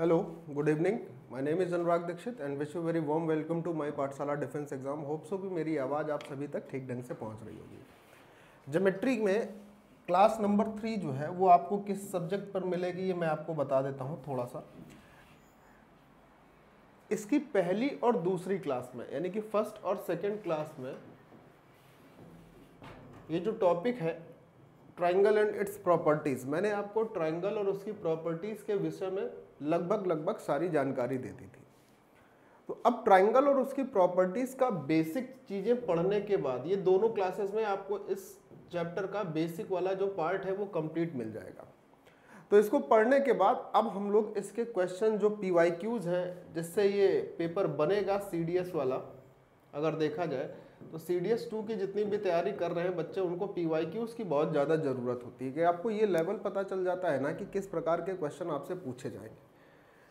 Hello, good evening. My name is Anurag Dikshit and wish you very warm welcome to my Pathshala defence exam. Hope so कि मेरी आवाज़ आप सभी तक ठीक ढंग से पहुंच रही होगी. ज्योमेट्री में क्लास नंबर 3 जो है वो आपको किस सब्जेक्ट पर मिलेगी ये मैं आपको बता देता हूं थोड़ा सा. इसकी पहली और दूसरी क्लास में यानी कि फर्स्ट और सेकेंड क्लास में ये जो टॉपिक है ट्राइंगल एंड इट्स प्रॉपर्टीज, मैंने आपको ट्राइंगल और उसकी प्रॉपर्टीज के विषय में लगभग सारी जानकारी दे दी थी. तो अब ट्राइंगल और उसकी प्रॉपर्टीज का बेसिक चीजें पढ़ने के बाद ये दोनों क्लासेस में आपको इस चैप्टर का बेसिक वाला जो पार्ट है वो कंप्लीट मिल जाएगा. तो इसको पढ़ने के बाद अब हम लोग इसके क्वेश्चन जो PYQs हैं जिससे ये पेपर बनेगा CDS वाला, अगर देखा जाए तो CDS 2 की जितनी भी तैयारी कर रहे हैं बच्चे उनको PYQs की बहुत ज़्यादा ज़रूरत होती है कि आपको ये लेवल पता चल जाता है ना कि किस प्रकार के क्वेश्चन आपसे पूछे जाएंगे.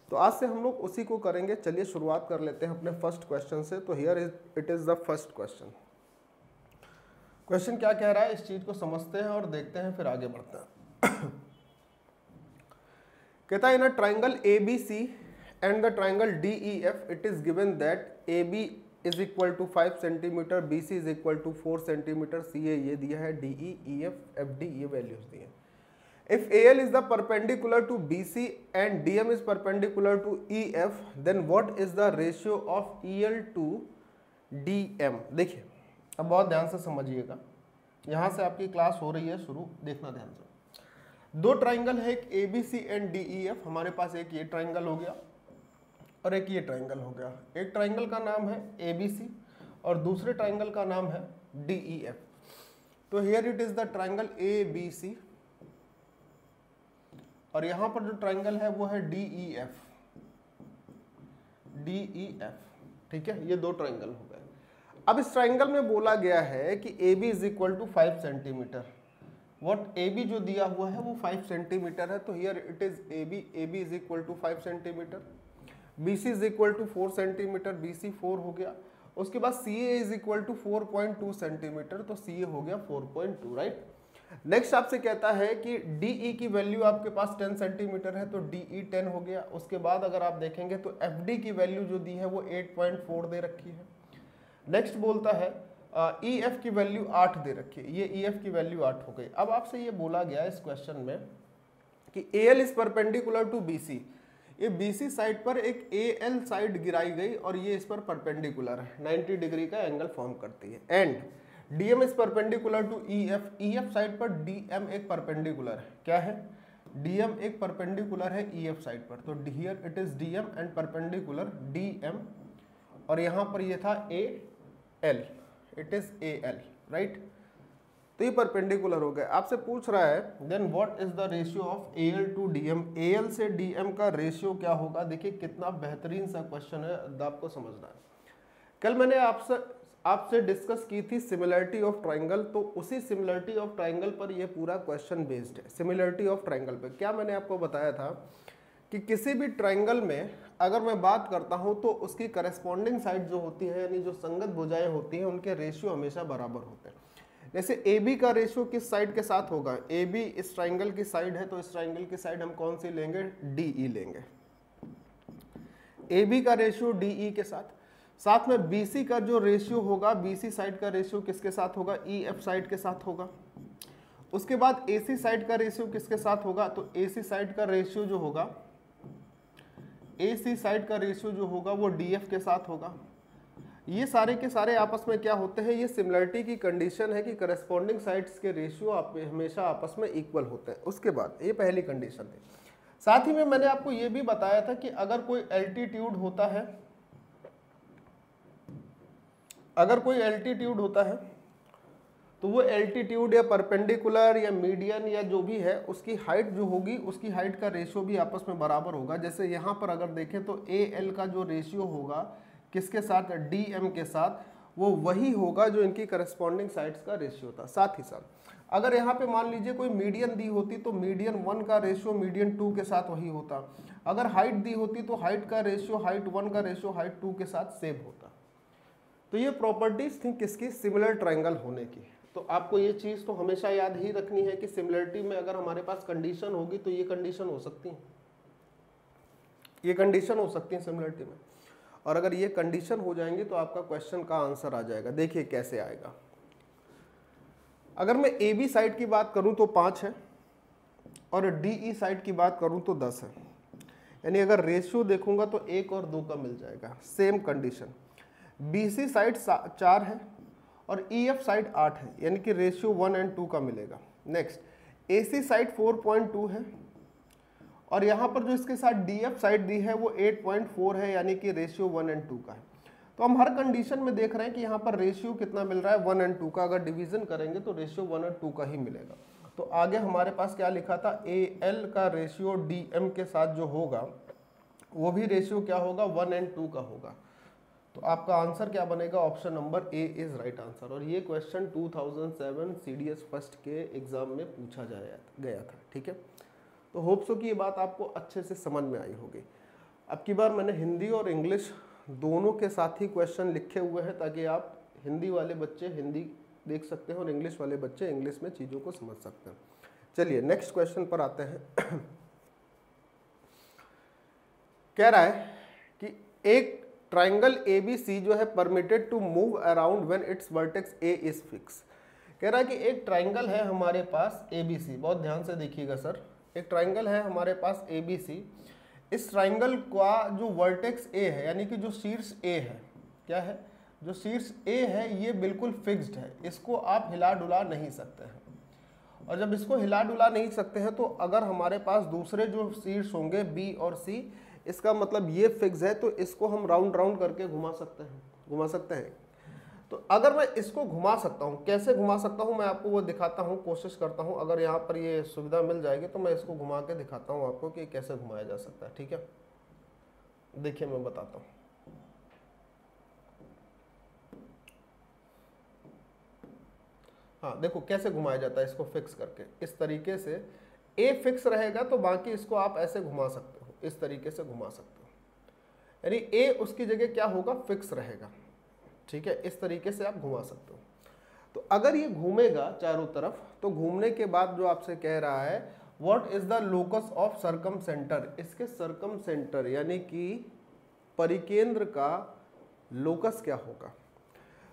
तो आज से हम लोग उसी को करेंगे. चलिए शुरुआत कर लेते हैं अपने फर्स्ट क्वेश्चन से. तो here it is the first question. Question क्या कह रहा है इस चीज़ को समझते हैं और देखते हैं फिर आगे बढ़ते हैं. कहता है in a triangle ABC and the triangle DEF it is given that AB is equal to 5 centimetre, BC is equal to 4 centimetre, CA ये दिया है, DE EF FD ये वैल्यूज दिए. If AL is the perpendicular to BC and DM is perpendicular to EF then what is the ratio of EL to DM. देखिए अब बहुत ध्यान से समझिएगा, यहाँ से आपकी क्लास हो रही है शुरू, देखना ध्यान से. दो ट्राइंगल है, एक ABC एंड DEF. हमारे पास एक ये ट्राइंगल हो गया और एक ये ट्राइंगल हो गया. एक ट्राइंगल का नाम है ABC और दूसरे ट्राइंगल का नाम है DEF. तो here it is the triangle ABC और यहां पर जो ट्राइंगल है वो है DEF. ठीक है, ये दो ट्राइंगल हो गए. अब इस ट्राइंगल में बोला गया है कि AB is equal to 5 centimetre. What AB जो दिया हुआ है वो 5 सेंटीमीटर है. तो here it is AB is equal to 5 centimetre, BC is equal to 4 centimetre, BC 4 हो गया. उसके बाद CA is equal to 4.2 centimetre, तो CA हो गया 4.2. राइट. नेक्स्ट आपसे कहता है कि DE की वैल्यू आपके पास 10 सेंटीमीटर है, तो DE 10 हो गया. उसके बाद अगर आप देखेंगे तो FD की वैल्यू जो दी है वो 8.4 दे रखी है. नेक्स्ट बोलता है EF की वैल्यू 8 दे रखी है, ये EF की वैल्यू 8 हो गई. अब आपसे ये बोला गया इस क्वेश्चन में कि AL is perpendicular to BC. ये BC साइड पर एक AL साइड गिराई गई और ये इस पर परपेंडिकुलर है, 90 डिग्री का एंगल फॉर्म करती है. And DM is perpendicular to EF. EF side पर DM एक परपेंडिकुलर है. क्या है? DM एक परपेंडिकुलर है EF साइड पर. तो here it is DM and perpendicular DM और यहाँ पर ये था AL, it is AL. Right. तो ये परपेंडिकुलर हो गए. आपसे पूछ रहा है then what is the ratio of AL to DM. AL से DM का रेशियो क्या होगा. देखिए कितना बेहतरीन सा क्वेश्चन है, आपको समझना है. कल मैंने आपसे डिस्कस की थी सिमिलरिटी ऑफ ट्राइंगल, तो उसी सिमिलरिटी ऑफ ट्राइंगल पर ये पूरा क्वेश्चन बेस्ड है. सिमिलरिटी ऑफ ट्राइंगल पे क्या मैंने आपको बताया था कि किसी भी ट्राइंगल में अगर मैं बात करता हूं तो उसकी करस्पॉन्डिंग साइड जो होती है यानी जो संगत भुजाएं होती हैं उनके रेशियो हमेशा बराबर होते हैं. जैसे AB का रेशियो किस साइड के साथ होगा. AB इस ट्राइंगल की साइड है, तो इस ट्राइंगल की साइड हम कौन सी लेंगे, DE लेंगे. AB का रेशियो DE के साथ. साथ में BC का जो रेशियो होगा, BC साइड का रेशियो किसके साथ होगा, EF साइड के साथ होगा. उसके बाद AC साइड का रेशियो किसके साथ होगा, तो AC साइड का रेशियो जो होगा, AC साइड का रेशियो जो होगा वो DF के साथ होगा. ये सारे के सारे आपस में क्या होते हैं, ये सिमिलरिटी की कंडीशन है कि करस्पॉन्डिंग साइड्स के रेशियो हमेशा आपस में इक्वल होते हैं. उसके बाद ये पहली कंडीशन थी. साथ ही में मैंने आपको ये भी बताया था कि अगर कोई एल्टीट्यूड होता है, तो वो एल्टीट्यूड या परपेंडिकुलर या मीडियन या जो भी है उसकी हाइट जो होगी उसकी हाइट का रेशियो भी आपस में बराबर होगा. जैसे यहाँ पर अगर देखें तो AL का जो रेशियो होगा किसके साथ, DM के साथ, वो वही होगा जो इनकी करस्पॉन्डिंग साइड्स का रेशियो था. साथ ही साथ अगर यहाँ पे मान लीजिए कोई मीडियन दी होती तो मीडियन 1 का रेशियो मीडियन 2 के साथ वही होता. अगर हाइट दी होती तो हाइट का रेशियो हाइट 1 का रेशियो हाइट 2 के साथ सेम होता. तो ये प्रॉपर्टीज थी किसकी, सिमिलर ट्राइंगल होने की. तो आपको ये चीज़ तो हमेशा याद ही रखनी है कि सिमिलरिटी में अगर हमारे पास कंडीशन होगी तो ये कंडीशन हो सकती है. ये कंडीशन हो सकती है सिमिलरिटी में, और अगर ये कंडीशन हो जाएंगे तो आपका क्वेश्चन का आंसर आ जाएगा। देखिए कैसे आएगा। अगर मैं ए बी साइड की बात करूं तो 5 है और डी ई साइड की बात करूं तो 10 है, यानी अगर रेशियो देखूंगा तो 1 और 2 का मिल जाएगा। Same condition B C side 4 है और ई एफ साइड 8 है, यानी कि रेशियो 1 और 2 का मिलेगा। नेक्स्ट ए सी साइड 4.2 है और यहाँ पर जो इसके साथ डी एफ साइड दी है वो 8.4 है, यानी कि रेशियो 1 और 2 का है। तो हम हर कंडीशन में देख रहे हैं कि यहाँ पर रेशियो कितना मिल रहा है, 1 और 2 का। अगर डिवीजन करेंगे तो रेशियो 1 और 2 का ही मिलेगा। तो आगे हमारे पास क्या लिखा था, ए एल का रेशियो डी एम के साथ जो होगा वो भी रेशियो क्या होगा, 1 और 2 का होगा। तो आपका आंसर क्या बनेगा, option number A is right answer. और ये क्वेश्चन 2007 CDS फर्स्ट के एग्जाम में पूछा गया था। ठीक है, तो होप सो कि ये बात आपको अच्छे से समझ में आई होगी। अब की बार मैंने हिंदी और इंग्लिश दोनों के साथ ही क्वेश्चन लिखे हुए हैं ताकि आप हिंदी वाले बच्चे हिंदी देख सकते हैं और इंग्लिश वाले बच्चे इंग्लिश में चीज़ों को समझ सकते हैं। चलिए नेक्स्ट क्वेश्चन पर आते हैं। कह रहा है कि एक ट्राइंगल ABC जो है permitted to move around when it's vertex A is fix. कह रहा है कि एक ट्राइंगल है हमारे पास ABC, बहुत ध्यान से देखिएगा सर। एक ट्राइंगल है हमारे पास ABC, इस ट्राइंगल का जो वर्टेक्स A है, यानी कि जो शीर्ष A है, क्या है, जो शीर्ष A है ये बिल्कुल फिक्स्ड है, इसको आप हिला डुला नहीं सकते हैं। और जब इसको हिला डुला नहीं सकते हैं तो अगर हमारे पास दूसरे जो शीर्ष होंगे B और C, इसका मतलब ये फिक्स है, तो इसको हम राउंड राउंड करके घुमा सकते हैं। तो अगर मैं इसको घुमा सकता हूँ, कैसे घुमा सकता हूँ मैं आपको वो दिखाता हूँ, कोशिश करता हूँ। अगर यहाँ पर ये सुविधा मिल जाएगी तो मैं इसको घुमा के दिखाता हूँ आपको कि कैसे घुमाया जा सकता है। ठीक है, देखिए मैं बताता हूँ। हाँ देखो कैसे घुमाया जाता है इसको फिक्स करके। इस तरीके से ए फिक्स रहेगा तो बाकी इसको आप ऐसे घुमा सकते हो, इस तरीके से घुमा सकते हो, यानी ए उसकी जगह क्या होगा, फिक्स रहेगा। ठीक है, इस तरीके से आप घुमा सकते हो। तो अगर ये घूमेगा चारों तरफ, तो घूमने के बाद जो आपसे कह रहा है what is the locus of circumcentre, इसके सरकम सेंटर यानी कि परिकेंद्र का लोकस क्या होगा।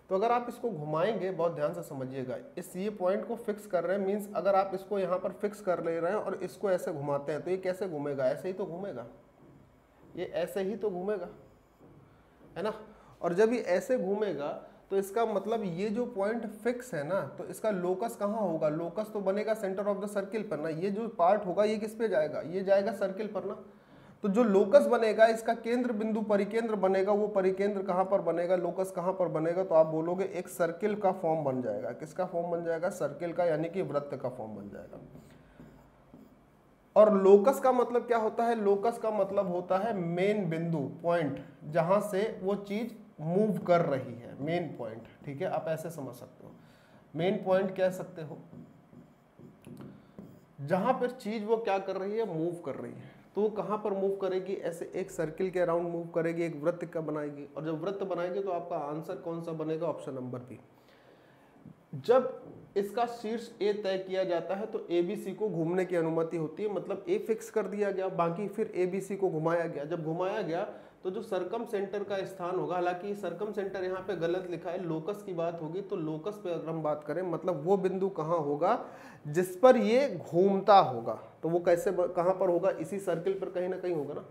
तो अगर आप इसको घुमाएंगे, बहुत ध्यान से समझिएगा, इस ये पॉइंट को फिक्स कर रहे हैं, मीन्स अगर आप इसको यहाँ पर फिक्स कर ले रहे हैं और इसको ऐसे घुमाते हैं तो ये कैसे घूमेगा, ऐसे ही तो घूमेगा, ये ऐसे ही तो घूमेगा, है ना। और जब ये ऐसे घूमेगा तो इसका मतलब ये जो पॉइंट फिक्स है ना, तो इसका लोकस कहाँ होगा, लोकस तो बनेगा सेंटर ऑफ द सर्किल पर ना। ये जो पार्ट होगा ये किस पे जाएगा, ये जाएगा सर्किल पर ना। तो जो लोकस बनेगा इसका केंद्र बिंदु परिकेंद्र बनेगा, वो परिकेंद्र कहाँ पर बनेगा, लोकस कहाँ पर बनेगा, तो आप बोलोगे एक सर्किल का फॉर्म बन जाएगा। किसका फॉर्म बन जाएगा, सर्किल का, यानी कि वृत्त का फॉर्म बन जाएगा। और लोकस का मतलब क्या होता है, लोकस का मतलब होता है मेन बिंदु, पॉइंट, जहां से वो चीज मूव कर रही है, मेन पॉइंट। ठीक है, आप ऐसे समझ सकते हो, मेन पॉइंट कह सकते हो, जहां पर चीज वो क्या कर रही है, मूव कर रही है। तो वो कहां पर मूव करेगी, ऐसे एक सर्किल के अराउंड मूव करेगी, एक वृत्त का बनाएगी। और जब वृत्त बनाएगी तो आपका आंसर कौन सा बनेगा, ऑप्शन नंबर बी। जब इसका शीर्ष ए तय किया जाता है तो ABC को घूमने की अनुमति होती है, मतलब ए फिक्स कर दिया गया, बाकी फिर ABC को घुमाया गया। जब घुमाया गया तो जो सरकम सेंटर का स्थान होगा, हालांकि सरकम सेंटर यहाँ पे गलत लिखा है, लोकस की बात होगी, तो लोकस पे अगर हम बात करें मतलब वो बिंदु कहाँ होगा जिस पर ये घूमता होगा। तो वो कैसे कहाँ पर होगा, इसी सर्किल पर कहीं ना कहीं होगा ना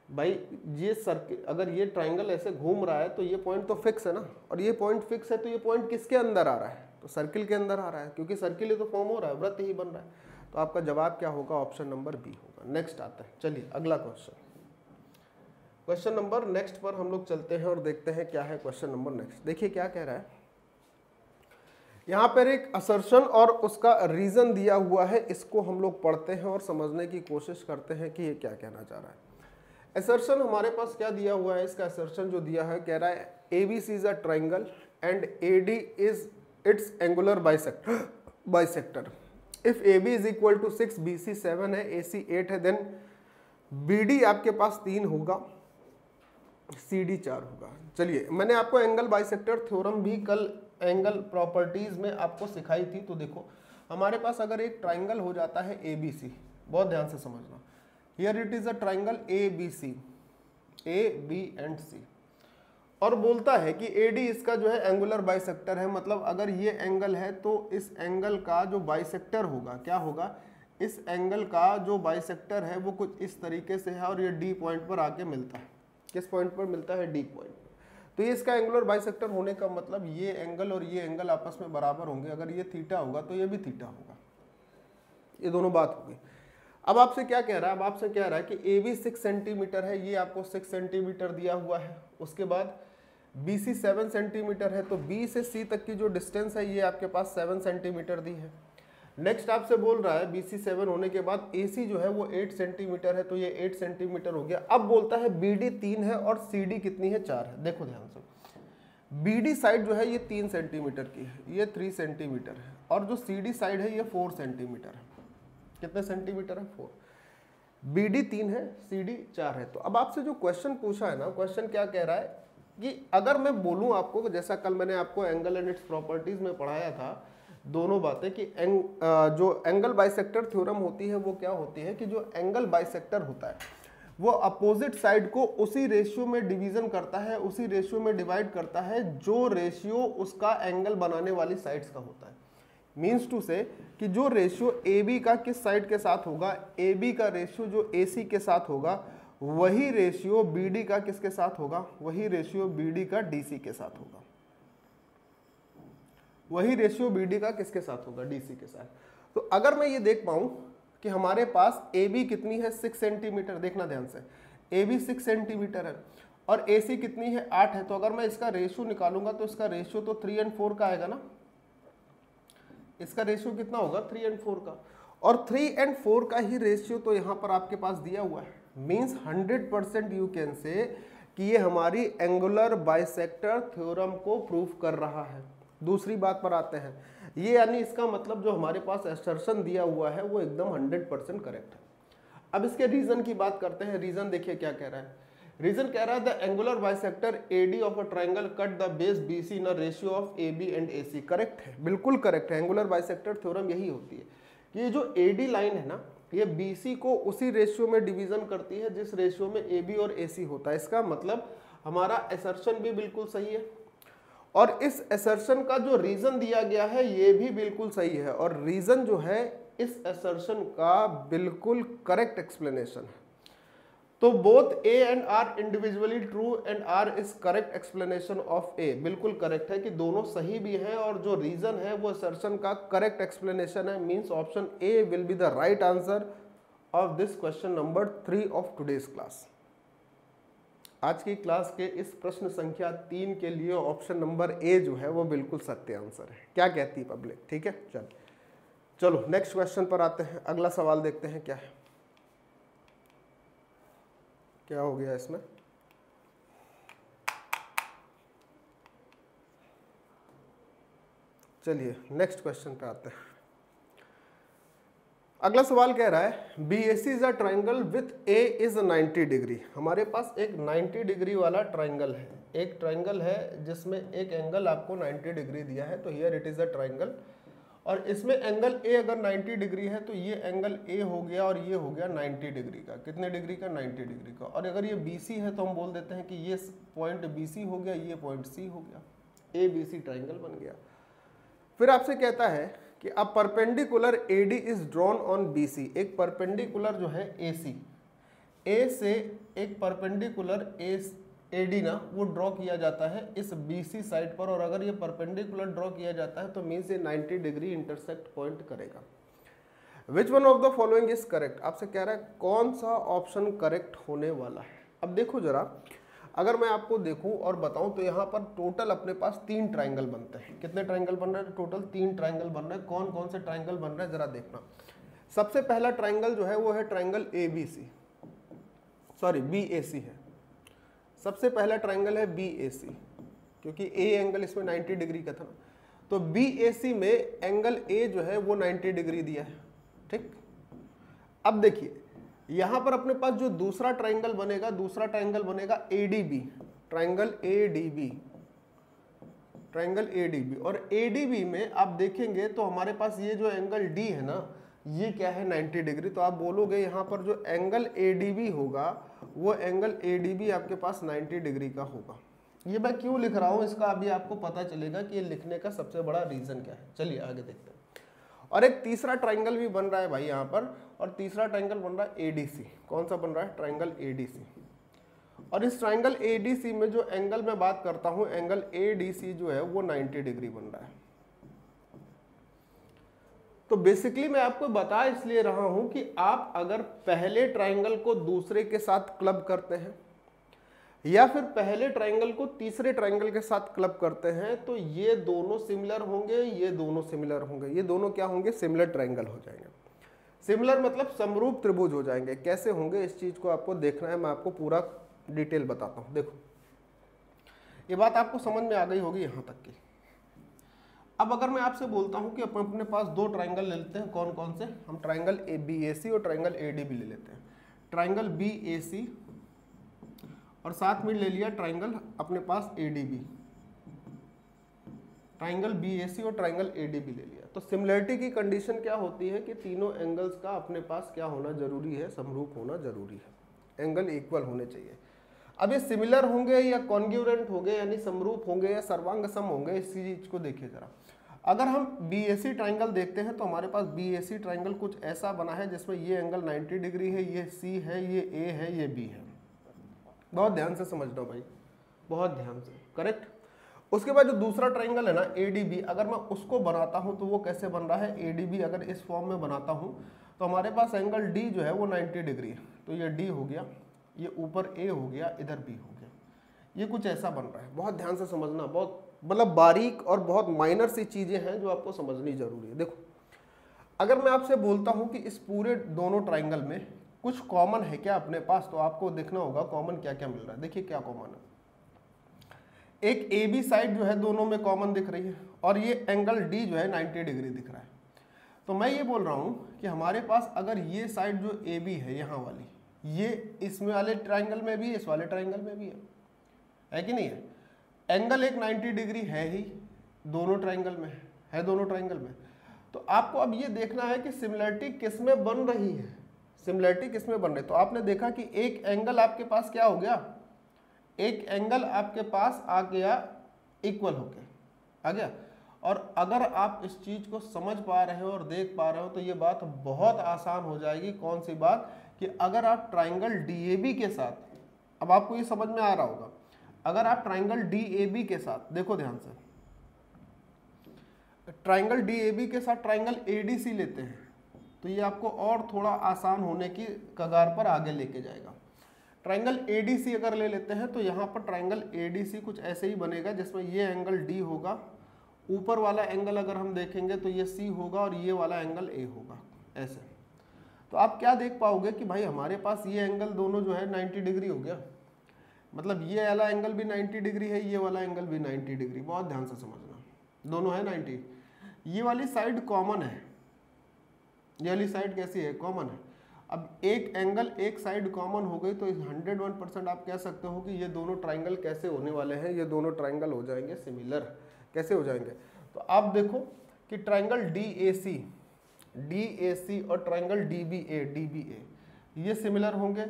भाई। ये सर्किल, अगर ये ट्राइंगल ऐसे घूम रहा है तो ये पॉइंट तो फिक्स है ना, और ये पॉइंट फिक्स है तो ये पॉइंट किसके अंदर आ रहा है, तो सर्किल के अंदर आ रहा है, क्योंकि सर्किल ही तो फॉर्म हो रहा है, वृत्त ही बन रहा है। तो आपका जवाब क्या होगा, ऑप्शन नंबर बी होगा। नेक्स्ट आता है, चलिए अगला क्वेश्चन नंबर नेक्स्ट पर हम लोग चलते हैं और देखते हैं क्या है क्वेश्चन नंबर नेक्स्ट। देखिए क्या कह रहा है, यहाँ पर एक असर्शन और उसका रीजन दिया हुआ है, इसको हम लोग पढ़ते हैं और समझने की कोशिश करते हैं कि ये क्या कहना चाह रहा है। असर्शन हमारे पास क्या दिया हुआ है, इसका असर्शन जो दिया है, कह रहा है ABC is a triangle and AD is its angular bisector. If AB is equal to 6, BC 7 है, AC 8 है, देन BD आपके पास 3 होगा, CD 4 होगा। चलिए मैंने आपको एंगल बाइसेक्टर थ्योरम भी कल एंगल प्रॉपर्टीज में आपको सिखाई थी। तो देखो हमारे पास अगर एक ट्राइंगल हो जाता है ABC, बहुत ध्यान से समझना, here it is a triangle A B C, A B and C, और बोलता है कि एडी इसका जो है एंगुलर बाइसेक्टर है, मतलब अगर ये एंगल है तो इस एंगल का जो बाइसेक्टर होगा क्या होगा, इस एंगल का जो बाइसेक्टर है वो कुछ इस तरीके से है और ये डी पॉइंट पर आके मिलता है। किस पॉइंट पर मिलता है? डी पॉइंट पर। तो ये इसका एंगुलर बाइसेक्टर होने का मतलब ये एंगल और ये एंगल आपस में बराबर होंगे, अगर ये थीटा होगा तो ये भी थीटा होगा, ये दोनों बात हो गई। अब आपसे क्या कह रहा है? अब आपसे कह रहा है कि ए बी 6 सेंटीमीटर है, ये आपको 6 सेंटीमीटर दिया हुआ है, उसके बाद बी सी 7 सेंटीमीटर है, तो बी से सी तक की जो डिस्टेंस है ये आपके पास 7 सेंटीमीटर दी है। नेक्स्ट आपसे बोल रहा है बी सी 7 होने के बाद ए सी जो है वो 8 सेंटीमीटर है, तो ये 8 सेंटीमीटर हो गया। अब बोलता है बी डी 3 है और सी डी कितनी है? 4 है। देखो ध्यान से, बी डी साइड जो है ये 3 सेंटीमीटर की है, ये 3 सेंटीमीटर है, और जो सी डी साइड है ये 4 सेंटीमीटर है। कितने सेंटीमीटर है? 4। बी डी 3 है, सी डी 4 है। तो अब आपसे जो क्वेश्चन पूछा है ना, क्वेश्चन क्या कह रहा है कि अगर मैं बोलूं आपको, जैसा कल मैंने आपको एंगल एंड इट्स प्रॉपर्टीज में पढ़ाया था, दोनों बातें कि जो एंगल बाइसेक्टर थ्योरम होती है वो क्या होती है कि जो एंगल बाइसेक्टर होता है वो अपोजिट साइड को उसी रेशियो में डिवीजन करता है, उसी रेशियो में डिवाइड करता है जो रेशियो उसका एंगल बनाने वाली साइड्स का होता है। मीन्स टू से कि जो रेशियो ए बी का किस साइड के साथ होगा, ए बी का रेशियो जो ए सी के साथ होगा, वही रेशियो बी डी का किसके साथ होगा, वही रेशियो बी डी का डी सी के साथ होगा, वही रेशियो बी डी का किसके साथ होगा? डी सी के साथ। तो अगर मैं ये देख पाऊं कि हमारे पास ए बी कितनी है? 6 सेंटीमीटर, देखना ध्यान से, ए बी 6 सेंटीमीटर है और ए सी कितनी है? 8 है। तो अगर मैं इसका रेशियो निकालूंगा तो इसका रेशियो तो 3 and 4 का आएगा ना, इसका रेशियो कितना होगा? 3 and 4 का, और 3 and 4 का ही रेशियो तो यहाँ पर आपके पास दिया हुआ है। मीन्स 100% यू कैन से कि ये हमारी एंगुलर बाइसेक्टर थ्योरम को प्रूव कर रहा है। दूसरी बात पर आते हैं, ये यानी इसका मतलब जो हमारे पास असर्शन दिया हुआ है वो एकदम 100% करेक्ट है। अब इसके रीजन की बात करते हैं। रीजन देखिए क्या कह रहा है। रीजन कह रहा है the angular bisector AD of a triangle cut the base BC in a ratio of A B and A C. Correct है, बिल्कुल करेक्ट है। एंगुलर बाइसेक्टर थ्योरम यही होती है कि ये जो एडी लाइन है ना, ये बीसी को उसी रेशियो में डिवीजन करती है जिस रेशियो में ए बी और ए सी होता है। इसका मतलब हमारा असर्शन भी बिल्कुल सही है और इस असर्शन का जो रीजन दिया गया है ये भी बिल्कुल सही है, और रीजन जो है इस असर्शन का बिल्कुल करेक्ट एक्सप्लेनेशन है। तो both A and R individually true and R is correct explanation of A. बिल्कुल करेक्ट है कि दोनों सही भी हैं और जो रीजन है वो असर्शन का करेक्ट एक्सप्लेनेशन है। Means option A will be the right answer of this question number 3 of today's class. आज की क्लास के इस प्रश्न संख्या 3 के लिए ऑप्शन नंबर ए जो है वो बिल्कुल सत्य आंसर है। क्या कहती है पब्लिक? ठीक है, चलो नेक्स्ट क्वेश्चन पर आते हैं। अगला सवाल देखते हैं क्या है, क्या हो गया इसमें। चलिए नेक्स्ट क्वेश्चन पे आते हैं। अगला सवाल कह रहा है B A C is a triangle with A is 90 degree. हमारे पास एक 90 डिग्री वाला ट्राइंगल है, एक ट्राइंगल है जिसमें एक एंगल आपको 90 डिग्री दिया है। तो here it is a triangle और इसमें एंगल ए अगर 90 डिग्री है तो ये एंगल ए हो गया और ये हो गया 90 डिग्री का। कितने डिग्री का? 90 डिग्री का। और अगर ये बी सी है तो हम बोल देते हैं कि ये पॉइंट बी सी हो गया, ये पॉइंट सी हो गया, ए बी सी ट्राइंगल बन गया। फिर आपसे कहता है कि अब perpendicular AD is drawn on BC। एक परपेंडिकुलर जो है AC, A से एक परपेंडिकुलर AD ना वो ड्रॉ किया जाता है इस BC साइड पर, और अगर ये परपेंडिकुलर ड्रॉ किया जाता है तो मीन्स ये 90 डिग्री इंटरसेक्ट पॉइंट करेगा। Which one of the following is correct. आपसे कह रहा है कौन सा ऑप्शन करेक्ट होने वाला है। अब देखो जरा, अगर मैं आपको देखूं और बताऊं तो यहाँ पर टोटल अपने पास 3 ट्राइंगल बनते हैं। कितने ट्राइंगल बन रहे हैं? टोटल 3 ट्राइंगल बन रहे हैं। कौन कौन से ट्राइंगल बन रहे हैं जरा देखना। सबसे पहला ट्राइंगल जो है वो है ट्राइंगल ABC, सॉरी BAC है। सबसे पहला ट्राइंगल है BAC, क्योंकि A एंगल इसमें 90 डिग्री का था ना, तो BAC में एंगल A जो है वो 90 डिग्री दिया है। ठीक, अब देखिए यहां पर अपने पास जो दूसरा ट्राइंगल बनेगा, दूसरा ट्राइंगल बनेगा ADB, triangle ADB, triangle ADB। और ADB में आप देखेंगे तो हमारे पास ये जो एंगल D है ना, ये क्या है 90 डिग्री। तो आप बोलोगे यहाँ पर जो एंगल ADB होगा वो एंगल ADB आपके पास 90 डिग्री का होगा। ये मैं क्यों लिख रहा हूँ इसका अभी आपको पता चलेगा कि ये लिखने का सबसे बड़ा रीजन क्या है। चलिए आगे देखते हैं। और एक तीसरा ट्राइंगल भी बन रहा है भाई यहाँ पर, और तीसरा ट्राइंगल बन रहा है ADC। कौन सा बन रहा है? Triangle ADC। और इस ट्राइंगल ADC में जो एंगल मैं बात करता हूँ, एंगल ADC जो है वो 90 डिग्री बन रहा है। तो बेसिकली मैं आपको बता इसलिए रहा हूं कि आप अगर पहले ट्राइंगल को दूसरे के साथ क्लब करते हैं या फिर पहले ट्राइंगल को तीसरे ट्राइंगल के साथ क्लब करते हैं तो ये दोनों सिमिलर होंगे, ये दोनों सिमिलर होंगे, ये दोनों क्या होंगे? सिमिलर ट्राइंगल हो जाएंगे। सिमिलर मतलब समरूप त्रिभुज हो जाएंगे। कैसे होंगे इस चीज को आपको देखना है, मैं आपको पूरा डिटेल बताता हूं। देखो ये बात आपको समझ में आ गई होगी यहां तक की। अब अगर मैं आपसे बोलता हूं कि अपने पास दो ट्राइंगल ले लेते हैं, कौन कौन से? हम ट्राइंगल BAC और ट्राइंगल ADB ले लेते हैं। ट्राइंगल BAC और साथ में ले लिया ट्राइंगल अपने पास ADB। ट्राइंगल BAC और ट्राइंगल ADB ले लिया। तो सिमिलरिटी की कंडीशन क्या होती है कि तीनों एंगल्स का अपने पास क्या होना जरूरी है? समरूप होना जरूरी है, एंगल इक्वल होने चाहिए। अब ये सिमिलर होंगे या कॉन्ग्रुएंट होंगे यानी समरूप होंगे या सर्वांग सम होंगे, इस चीज को देखिए जरा। अगर हम BAC ट्राइंगल देखते हैं तो हमारे पास BAC ट्राइंगल कुछ ऐसा बना है जिसमें ये एंगल 90 डिग्री है, ये C है, ये A है, ये B है। बहुत ध्यान से समझना भाई, बहुत ध्यान से, करेक्ट। उसके बाद जो दूसरा ट्राइंगल है ना ADB, अगर मैं उसको बनाता हूं तो वो कैसे बन रहा है? ADB अगर इस फॉर्म में बनाता हूं तो हमारे पास एंगल D जो है वो 90 डिग्री है। तो ये D हो गया, ये ऊपर A हो गया, इधर B हो गया। ये कुछ ऐसा बन रहा है। बहुत ध्यान से समझना, बहुत मतलब बारीक और बहुत माइनर सी चीजें हैं जो आपको समझनी जरूरी है। देखो अगर मैं आपसे बोलता हूं कि इस पूरे दोनों ट्राइंगल में कुछ कॉमन है क्या अपने पास, तो आपको देखना होगा कॉमन क्या क्या मिल रहा है। देखिए क्या कॉमन है। एक AB साइड जो है दोनों में कॉमन दिख रही है और ये एंगल D जो है 90 डिग्री दिख रहा है। तो मैं ये बोल रहा हूं कि हमारे पास अगर ये साइड जो AB है यहाँ वाली, ये इसमें वाले ट्राइंगल में भी है, इस वाले ट्राइंगल में भी है कि नहीं है? एंगल एक 90 डिग्री है ही दोनों ट्राइंगल में, है दोनों ट्राइंगल में। तो आपको अब ये देखना है कि सिमिलरिटी किस में बन रही है, सिमिलरिटी किस में बन रही है। तो आपने देखा कि एक एंगल आपके पास क्या हो गया, एक एंगल आपके पास आ गया इक्वल होके आ गया। और अगर आप इस चीज को समझ पा रहे हो और देख पा रहे हो तो ये बात बहुत आसान हो जाएगी। कौन सी बात? कि अगर आप ट्राइंगल DAB के साथ, अब आपको ये समझ में आ रहा होगा, अगर आप ट्राइंगल DAB के साथ, देखो ध्यान से, ट्राइंगल DAB के साथ ट्राइंगल ADC लेते हैं तो ये आपको और थोड़ा आसान होने की कगार पर आगे लेके जाएगा। ट्राइंगल ADC अगर ले लेते हैं तो यहाँ पर ट्राइंगल ADC कुछ ऐसे ही बनेगा जिसमें ये एंगल D होगा, ऊपर वाला एंगल अगर हम देखेंगे तो ये C होगा और ये वाला एंगल A होगा, ऐसे। तो आप क्या देख पाओगे कि भाई हमारे पास ये एंगल दोनों जो है 90 डिग्री हो गया, मतलब ये वाला एंगल भी 90 डिग्री है, ये वाला एंगल भी 90 डिग्री। बहुत ध्यान से समझना, दोनों है 90। ये वाली साइड कॉमन है, ये वाली साइड कैसी है? कॉमन है। अब एक एंगल एक साइड कॉमन हो गई तो 101% आप कह सकते हो कि ये दोनों ट्राइंगल कैसे होने वाले हैं, ये दोनों ट्राइंगल हो जाएंगे सिमिलर। कैसे हो जाएंगे? तो आप देखो कि ट्राइंगल DAC और ट्राइंगल DBA ये सिमिलर होंगे।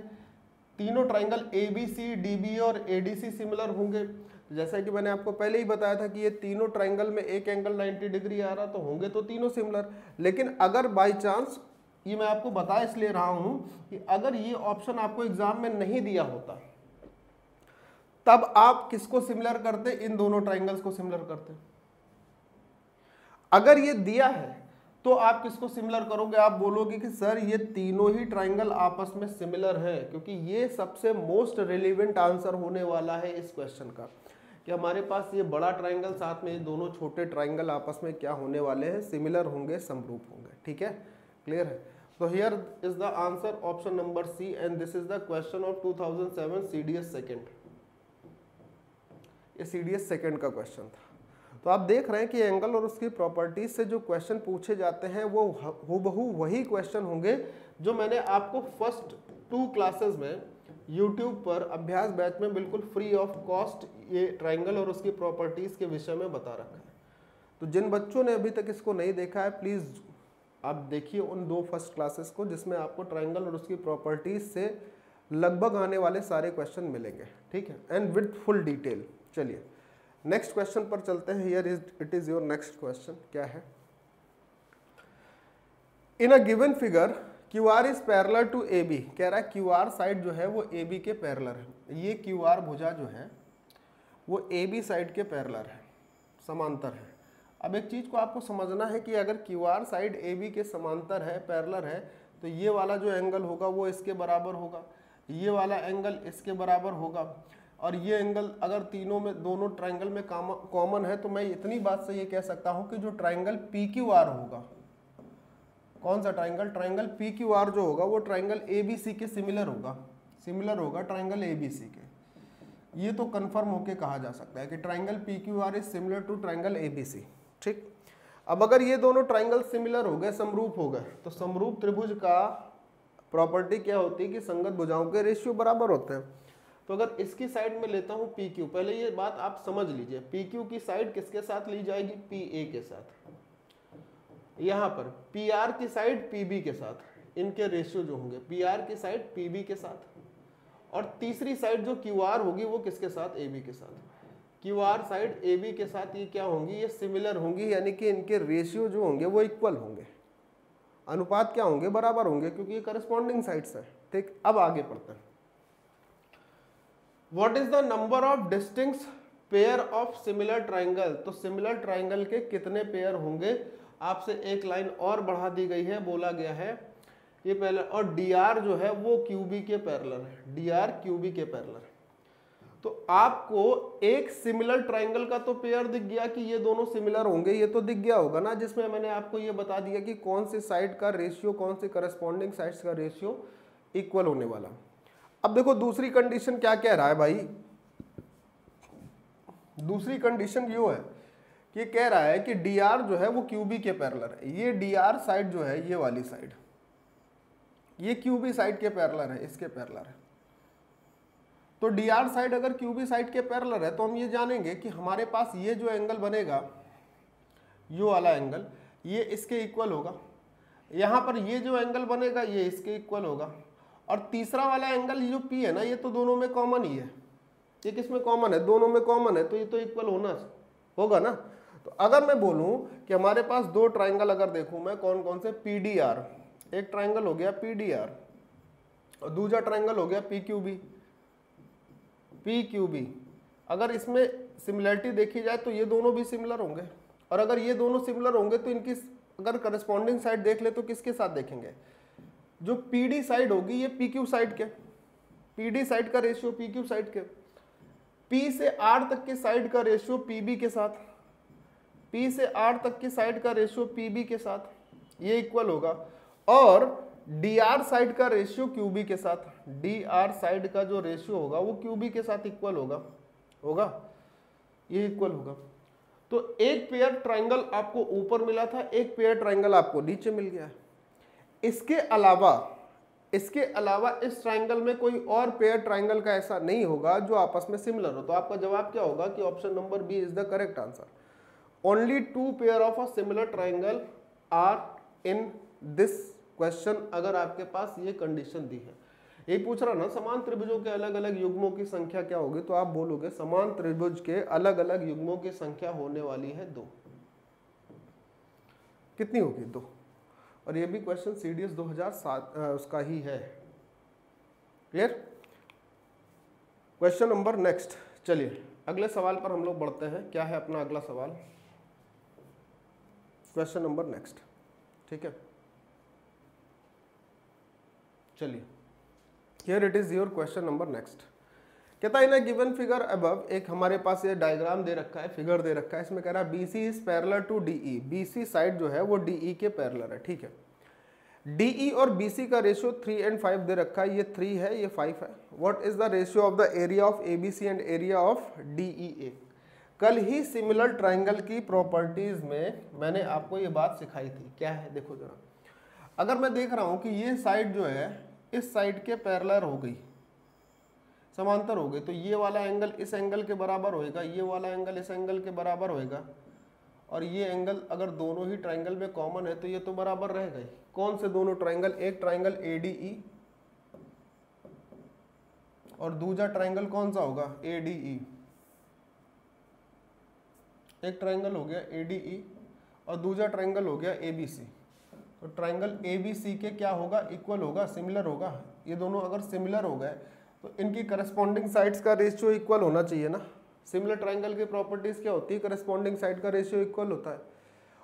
तीनों ट्राइंगल ABC, DBA और ADC सिमिलर होंगे। जैसा कि मैंने आपको पहले ही बताया था कि ये तीनों ट्राइंगल में एक एंगल 90 डिग्री आ रहा तो होंगे तो तीनों सिमिलर। लेकिन अगर बाय चांस, ये मैं आपको बता इसलिए रहा हूं कि अगर ये ऑप्शन आपको एग्जाम में नहीं दिया होता तब आप किसको सिमिलर करते? इन दोनों ट्राइंगल्स को सिमिलर करते। अगर ये दिया है तो आप किसको सिमिलर करोगे? आप बोलोगे कि सर ये तीनों ही ट्राइंगल आपस में सिमिलर है, क्योंकि ये सबसे मोस्ट रिलेवेंट आंसर होने वाला है इस क्वेश्चन का, कि हमारे पास ये बड़ा ट्राइंगल साथ में ये दोनों छोटे ट्राइंगल आपस में क्या होने वाले हैं? सिमिलर होंगे, समरूप होंगे। ठीक है, क्लियर है? तो here is the answer option number C and this is the question of 2007 CDS second. ये CDS सेकेंड का क्वेश्चन था। तो आप देख रहे हैं कि एंगल और उसकी प्रॉपर्टीज से जो क्वेश्चन पूछे जाते हैं वो हूबहू वही क्वेश्चन होंगे जो मैंने आपको फर्स्ट 2 क्लासेस में YouTube पर अभ्यास बैच में बिल्कुल फ्री ऑफ कॉस्ट ये ट्राइंगल और उसकी प्रॉपर्टीज के विषय में बता रखा है। तो जिन बच्चों ने अभी तक इसको नहीं देखा है प्लीज आप देखिए उन 2 फर्स्ट क्लासेस को जिसमें आपको ट्राइंगल और उसकी प्रॉपर्टीज से लगभग आने वाले सारे क्वेश्चन मिलेंगे, ठीक है, एंड विद फुल डिटेल। चलिए नेक्स्ट क्वेश्चन पर चलते हैं। Here it is your next question. क्या है? In a given figure Q R is parallel to A B. कह रहा है क्यू आर साइड जो है वो ए बी के पैरेलल है। ये क्यू आर भुजा जो है वो ए बी साइड के पैरेलल है, समांतर है। अब एक चीज को आपको समझना है कि अगर Q R side A B के समांतर है, पैरेलल है, तो ये वाला जो एंगल होगा वो इसके बराबर होगा, ये वाला एंगल इसके बराबर होगा, और ये एंगल अगर तीनों में, दोनों ट्राइंगल में कॉमन है, तो मैं इतनी बात से ये कह सकता हूं कि जो ट्राइंगल पी क्यू आर होगा, कौन सा triangle? Triangle P Q are जो होगा वो ट्राइंगल ए बी सी के सिमिलर होगा ट्राइंगल ए बी सी के। ये तो कंफर्म होके कहा जा सकता है कि triangle P Q R is similar to triangle A B C, ठीक। अब अगर ये दोनों ट्राइंगल सिमिलर हो गए, समरूप हो गए, तो समरूप त्रिभुज का प्रॉपर्टी क्या होती है कि संगत भुजाओं के रेशियो बराबर होते हैं। तो अगर इसकी साइड में लेता हूं पी क्यू, पहले ये बात आप समझ लीजिए, पी क्यू की साइड किसके साथ ली जाएगी? पी ए के साथ। यहां पर पी आर की साइड पी बी के साथ, इनके रेशियो जो होंगे पी आर की साइड पी बी के साथ, और तीसरी साइड जो क्यू आर होगी वो किसके साथ? ए बी के साथ। Q R side A B के साथ ये क्या होंगी? ये सिमिलर होंगी, यानी कि इनके रेशियो जो होंगे वो इक्वल होंगे, अनुपात क्या होंगे? बराबर होंगे, क्योंकि ये करस्पॉन्डिंग साइड्स है, ठीक। अब आगे पढ़ते हैं। What is the number of distinct pair of similar triangle? तो सिमिलर ट्राइंगल के कितने पेयर होंगे? आपसे एक लाइन और बढ़ा दी गई है, बोला गया है ये पहले, और डी आर जो है वो क्यूबी के पैरेलल है, डी आर क्यूबी के पैरेलल है। तो आपको एक सिमिलर ट्राइंगल का तो पेयर दिख गया कि ये दोनों सिमिलर होंगे, ये तो दिख गया होगा ना, जिसमें मैंने आपको ये बता दिया कि कौन सी साइड का रेशियो, कौन सी करस्पॉन्डिंग साइड्स का रेशियो इक्वल होने वाला। अब देखो दूसरी कंडीशन क्या कह रहा है भाई? दूसरी कंडीशन यो है कि ये कह रहा है कि डी आर जो है वो क्यूबी के पैरेलल है। ये डी आर साइड जो है, ये वाली साइड, ये क्यूबी साइड के पैरेलल है, इसके पैरेलल है। तो डी आर साइड अगर क्यूबी साइड के पैरेलल है, तो हम ये जानेंगे कि हमारे पास ये जो एंगल बनेगा, यो वाला एंगल, ये इसके इक्वल होगा। यहाँ पर ये जो एंगल बनेगा ये इसके इक्वल होगा, और तीसरा वाला एंगल जो पी है ना, ये तो दोनों में कॉमन ही है। ये किसमें कॉमन है? दोनों में कॉमन है, तो ये तो इक्वल होगा ना। तो अगर मैं बोलूं कि हमारे पास दो ट्राइंगल अगर देखूं मैं, कौन कौन से? पी डी आर, एक ट्राइंगल हो गया पी डी आर, और दूसरा ट्राइंगल हो गया पी क्यू बी। अगर इसमें सिमिलरिटी देखी जाए तो ये दोनों भी सिमिलर होंगे, और अगर ये दोनों सिमिलर होंगे तो इनकी अगर करस्पॉन्डिंग साइड देख ले तो किसके साथ देखेंगे? जो पी डी साइड होगी ये पी क्यू साइड के, पी डी साइड का रेशियो पी क्यू साइड के, पी से आर तक के साइड का रेशियो पी बी के साथ, पी से आर तक की साइड का रेशियो पी बी के साथ, ये इक्वल होगा। और डी आर साइड का रेशियो क्यूबी के साथ, डी आर साइड का जो रेशियो होगा वो क्यूबी के साथ इक्वल होगा, ये इक्वल होगा। तो एक पेयर ट्राइंगल आपको ऊपर मिला था, एक पेयर ट्राइंगल आपको नीचे मिल गया है। इसके अलावा इस ट्राइंगल में कोई और पेयर ट्राइंगल का ऐसा नहीं होगा जो आपस में सिमिलर हो। तो आपका जवाब क्या होगा कि option number B is the correct answer. Only two pair of a similar triangle are in this question, अगर आपके पास ये कंडीशन दी है। ये पूछ रहा ना समान त्रिभुजों के अलग अलग युग्मों की संख्या क्या होगी, तो आप बोलोगे समान त्रिभुज के अलग अलग युग्मों की संख्या होने वाली है 2। कितनी होगी? 2। और ये भी क्वेश्चन सीडीएस 2007 उसका ही है। क्लियर? Question number next. चलिए अगले सवाल पर हम लोग बढ़ते हैं। क्या है अपना अगला सवाल? क्वेश्चन नंबर नेक्स्ट, ठीक है। चलिए here it is your question number next. कहता है in a given figure above, एक हमारे पास ये डायग्राम दे रखा है, फिगर दे रखा है, इसमें कह रहा है BC is parallel to DE, BC side जो है वो DE के पैरेलल है, ठीक है। DE और BC का रेशियो 3 and 5 दे रखा है, ये 3 है, ये 5 है। What is the ratio of the area of ABC and area of DEA? कल ही सिमिलर ट्राइंगल की प्रॉपर्टीज में मैंने आपको ये बात सिखाई थी। क्या है देखो जरा, अगर मैं देख रहा हूं कि ये साइड जो है इस साइड के पैरेलल हो गई, समांतर हो गई, तो ये वाला एंगल इस एंगल के बराबर होएगा, ये वाला एंगल इस एंगल के बराबर होएगा, और ये एंगल अगर दोनों ही ट्राइंगल में कॉमन है तो ये तो बराबर रहेगा ही। कौन से दोनों ट्राइंगल? एक ट्राइंगल ADE और दूसरा ट्राइंगल कौन सा होगा? ADE। एक ट्राइंगल हो गया ADE और दूसरा ट्राइंगल हो गया ABC। तो ट्राइंगल ABC के क्या होगा? इक्वल होगा, सिमिलर होगा। ये दोनों अगर सिमिलर हो गए तो इनकी करस्पॉन्डिंग साइड्स का रेशियो इक्वल होना चाहिए ना। सिमिलर ट्राइंगल की प्रॉपर्टीज क्या होती है? करस्पॉन्डिंग साइड का रेशियो इक्वल होता है।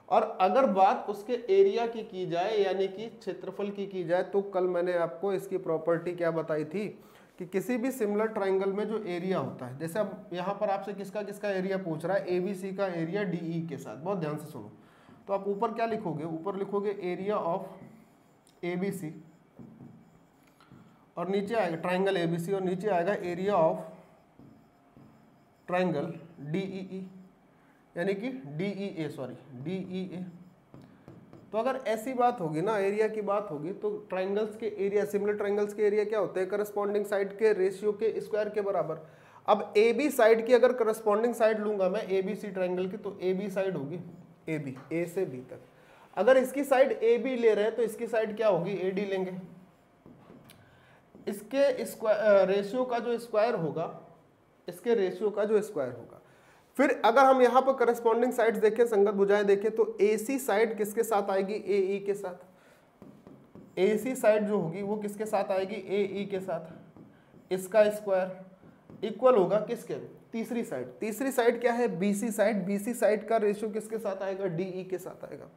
और अगर बात उसके एरिया की जाए यानी कि क्षेत्रफल की जाए तो कल मैंने आपको इसकी प्रॉपर्टी क्या बताई थी कि किसी भी सिमिलर ट्राइंगल में जो एरिया होता है, जैसे अब यहाँ पर आपसे किसका किसका एरिया पूछ रहा है? ABC का एरिया DE के साथ। बहुत ध्यान से सुनो। तो आप ऊपर क्या लिखोगे? ऊपर लिखोगे एरिया ऑफ ABC और नीचे आएगा ट्राइंगल ABC और नीचे आएगा एरिया ऑफ ट्राइंगल DEE यानी कि DEA। तो अगर ऐसी बात होगी ना, एरिया की बात होगी, तो ट्राइंगल्स के एरिया, सिमिलर ट्राइंगल्स के एरिया क्या होते हैं? करस्पॉन्डिंग साइड के रेशियो के स्क्वायर के बराबर। अब AB साइड की अगर करस्पॉन्डिंग साइड लूंगा मैं ABC ट्राइंगल की, तो AB साइड होगी AB, A से B तक। अगर इसकी साइड AB ले रहे हैं तो इसकी साइड क्या होगी? AD लेंगे। इसके स्क्वायर रेशियो का जो स्क्वायर होगा, इसके रेशियो का जो स्क्वायर होगा। फिर अगर हम यहाँ पर करस्पॉन्डिंग साइड्स देखें, संगत भुजाएं देखें, तो AC साइड किसके साथ आएगी? AE के साथ। AC साइड जो होगी वो किसके साथ आएगी? AE के साथ। इसका स्क्वायर इक्वल होगा किसके? तीसरी साइड। तीसरी साइड क्या है? BC side. BC साइड का रेशियो किसके साथ आएगा? DE के साथ आएगा।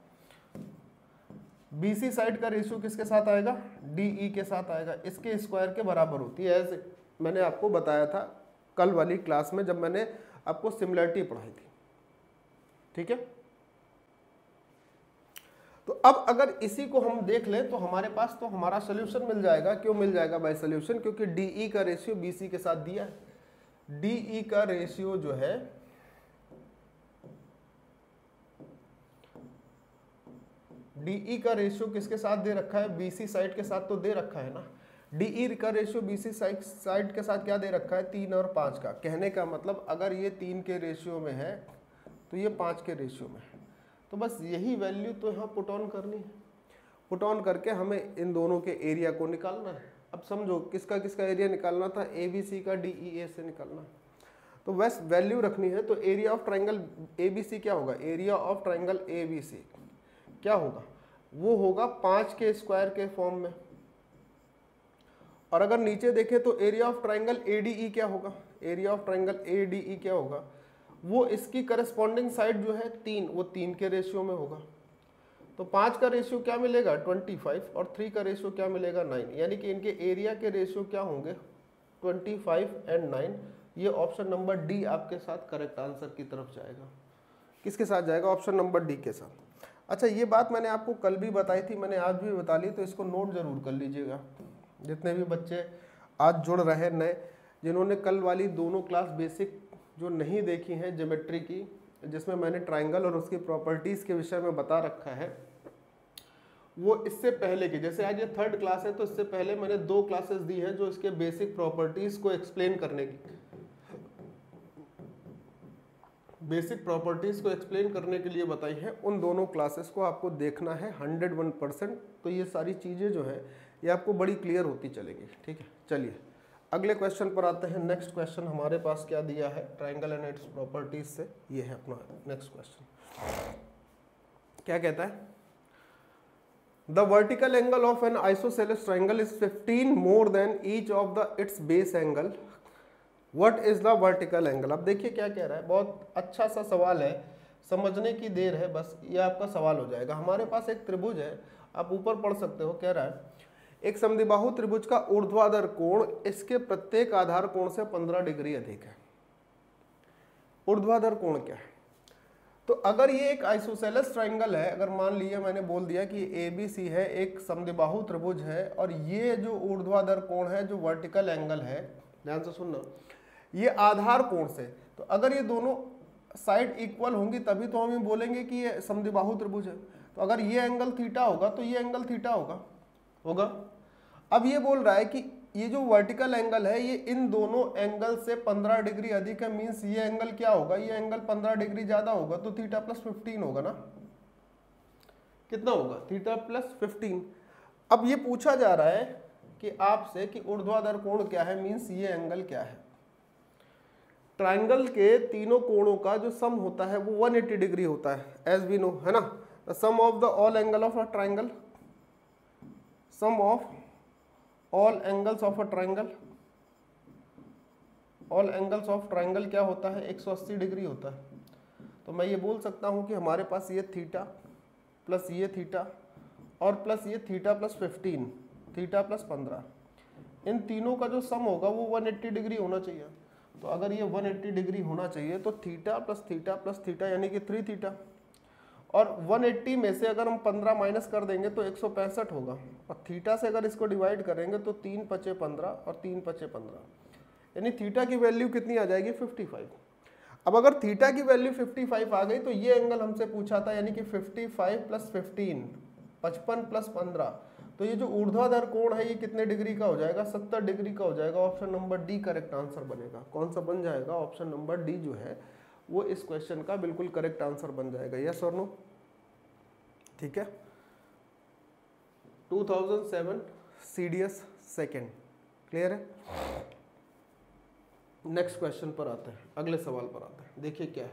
BC साइड का रेशियो किसके साथ आएगा? DE के साथ आएगा। इसके स्क्वायर के बराबर होती है, ऐसे मैंने आपको बताया था कल वाली क्लास में जब मैंने आपको सिमिलरिटी पढ़ाई थी। ठीक है। तो अब अगर इसी को हम देख लें तो हमारे पास तो हमारा सोल्यूशन मिल जाएगा। क्यों मिल जाएगा भाई सोल्यूशन? क्योंकि DE का रेशियो BC के साथ दिया है। DE का रेशियो जो है DE का रेशियो किसके साथ दे रखा है? BC साइड के साथ तो दे रखा है ना। DE का रेशियो BC साइड के साथ क्या दे रखा है? 3 और 5 का। कहने का मतलब अगर ये 3 के रेशियो में है तो ये 5 के रेशियो में है। तो बस यही वैल्यू तो यहाँ पुट ऑन करनी है। पुट ऑन करके हमें इन दोनों के एरिया को निकालना है। अब समझो किसका किसका एरिया निकालना था? ABC का DEA से निकालना। तो बस वैल्यू रखनी है। तो एरिया ऑफ ट्राइंगल ABC क्या होगा? एरिया ऑफ ट्राइंगल ABC क्या होगा? वो होगा 5 के स्क्वायर के फॉर्म में। और अगर नीचे देखें तो एरिया ऑफ ट्राइंगल ADE क्या होगा? एरिया ऑफ ट्राइंगल ADE क्या होगा? वो इसकी करस्पॉन्डिंग साइड जो है 3, वो 3 के रेशियो में होगा। तो 5 का रेशियो क्या मिलेगा? 25 और 3 का रेशियो क्या मिलेगा? 9। यानी कि इनके एरिया के रेशियो क्या होंगे? 25 एंड 9। ये ऑप्शन नंबर डी आपके साथ करेक्ट आंसर की तरफ जाएगा। किसके साथ जाएगा? ऑप्शन नंबर डी के साथ। अच्छा, ये बात मैंने आपको कल भी बताई थी, मैंने आज भी बता ली, तो इसको नोट जरूर कर लीजिएगा। जितने भी बच्चे आज जुड़ रहे हैं नए, जिन्होंने कल वाली दोनों क्लास बेसिक जो नहीं देखी हैं ज्योमेट्री की, जिसमें मैंने ट्राइंगल और उसकी प्रॉपर्टीज़ के विषय में बता रखा है, वो इससे पहले की, जैसे आज ये 3rd क्लास है तो इससे पहले मैंने 2 क्लासेस दी हैं जो इसके बेसिक प्रॉपर्टीज़ को एक्सप्लेन करने की, बेसिक प्रॉपर्टीज़ को एक्सप्लेन करने के लिए बताई है। उन दोनों क्लासेस को आपको देखना है 101%। तो ये सारी चीज़ें जो है ये आपको बड़ी क्लियर होती चलेगी। ठीक है, चलिए अगले क्वेश्चन पर आते हैं। नेक्स्ट क्वेश्चन हमारे पास क्या दिया है ट्राइंगल एंड इट्स प्रॉपर्टीज से, ये है अपना नेक्स्ट क्वेश्चन। क्या कहता है? The vertical angle of N isosceles triangle is 15 more than each of the it's base angle. What is the vertical angle? अब देखिए क्या कह रहा है, बहुत अच्छा सा सवाल है, समझने की देर है, बस ये आपका सवाल हो जाएगा। हमारे पास एक त्रिभुज है, आप ऊपर पढ़ सकते हो। कह रहा है एक समद्विबाहु त्रिभुज का ऊर्ध्वाधर कोण इसके प्रत्येक आधार कोण से 15 डिग्री अधिक है। ऊर्ध्वाधर कोण क्या है? तो अगर ये एक आइसोसेलेस ट्राइंगल है, अगर मान लिया मैंने बोल दिया कि ABC है, एक समद्विबाहु त्रिभुज है, और ये जो ऊर्ध्वाधर कोण है, जो वर्टिकल एंगल है, ध्यान से सुनना, ये आधार कोण से, तो अगर ये दोनों साइड इक्वल होंगी तभी तो हम ये बोलेंगे कि ये समद्विबाहु त्रिभुज है। तो अगर ये एंगल थीटा होगा तो ये एंगल थीटा होगा। अब ये बोल रहा है कि ये जो वर्टिकल एंगल है ये इन दोनों एंगल से 15 डिग्री अधिक है, मीन्स ये एंगल क्या होगा, ये एंगल 15 डिग्री ज्यादा होगा, तो थीटा प्लस 15 होगा ना। कितना होगा, थीटा प्लस 15। अब ये पूछा जा रहा है कि आपसे कि ऊर्ध्वाधर कोण क्या है, मीन्स ये एंगल क्या है। ट्राइंगल के तीनों कोणों का जो सम होता है वो 180 डिग्री होता है, एज वी नो, है ना। The sum of the all angle of a triangle, sum of all angles of a triangle, all angles of triangle क्या होता है, 180 डिग्री होता है। तो मैं ये बोल सकता हूँ कि हमारे पास ये थीटा प्लस ये थीटा और प्लस ये थीटा प्लस 15, थीटा प्लस 15, इन तीनों का जो सम होगा वो 180 डिग्री होना चाहिए। तो अगर ये 180 डिग्री होना चाहिए तो theta plus theta plus theta यानी कि 3 थीटा, और 180 में से अगर हम 15 माइनस कर देंगे तो 165 होगा, और थीटा से अगर इसको डिवाइड करेंगे तो 3 पचे 15 और 3 पचे 15, यानी थीटा की वैल्यू कितनी आ जाएगी, 55। अब अगर थीटा की वैल्यू 55 आ गई तो ये एंगल हमसे पूछा था, यानी कि 55 प्लस 15, 55 प्लस 15, तो ये जो ऊर्ध्वाधर कोण है ये कितने डिग्री का हो जाएगा, 70 डिग्री का हो जाएगा। Option number D correct answer बनेगा। कौन सा बन जाएगा, ऑप्शन नंबर डी जो है वो इस क्वेश्चन का बिल्कुल करेक्ट आंसर बन जाएगा। यस और नो, ठीक है। 2007 CDS सेकेंड, क्लियर है। नेक्स्ट क्वेश्चन पर आते हैं, अगले सवाल पर आते हैं। देखिए क्या है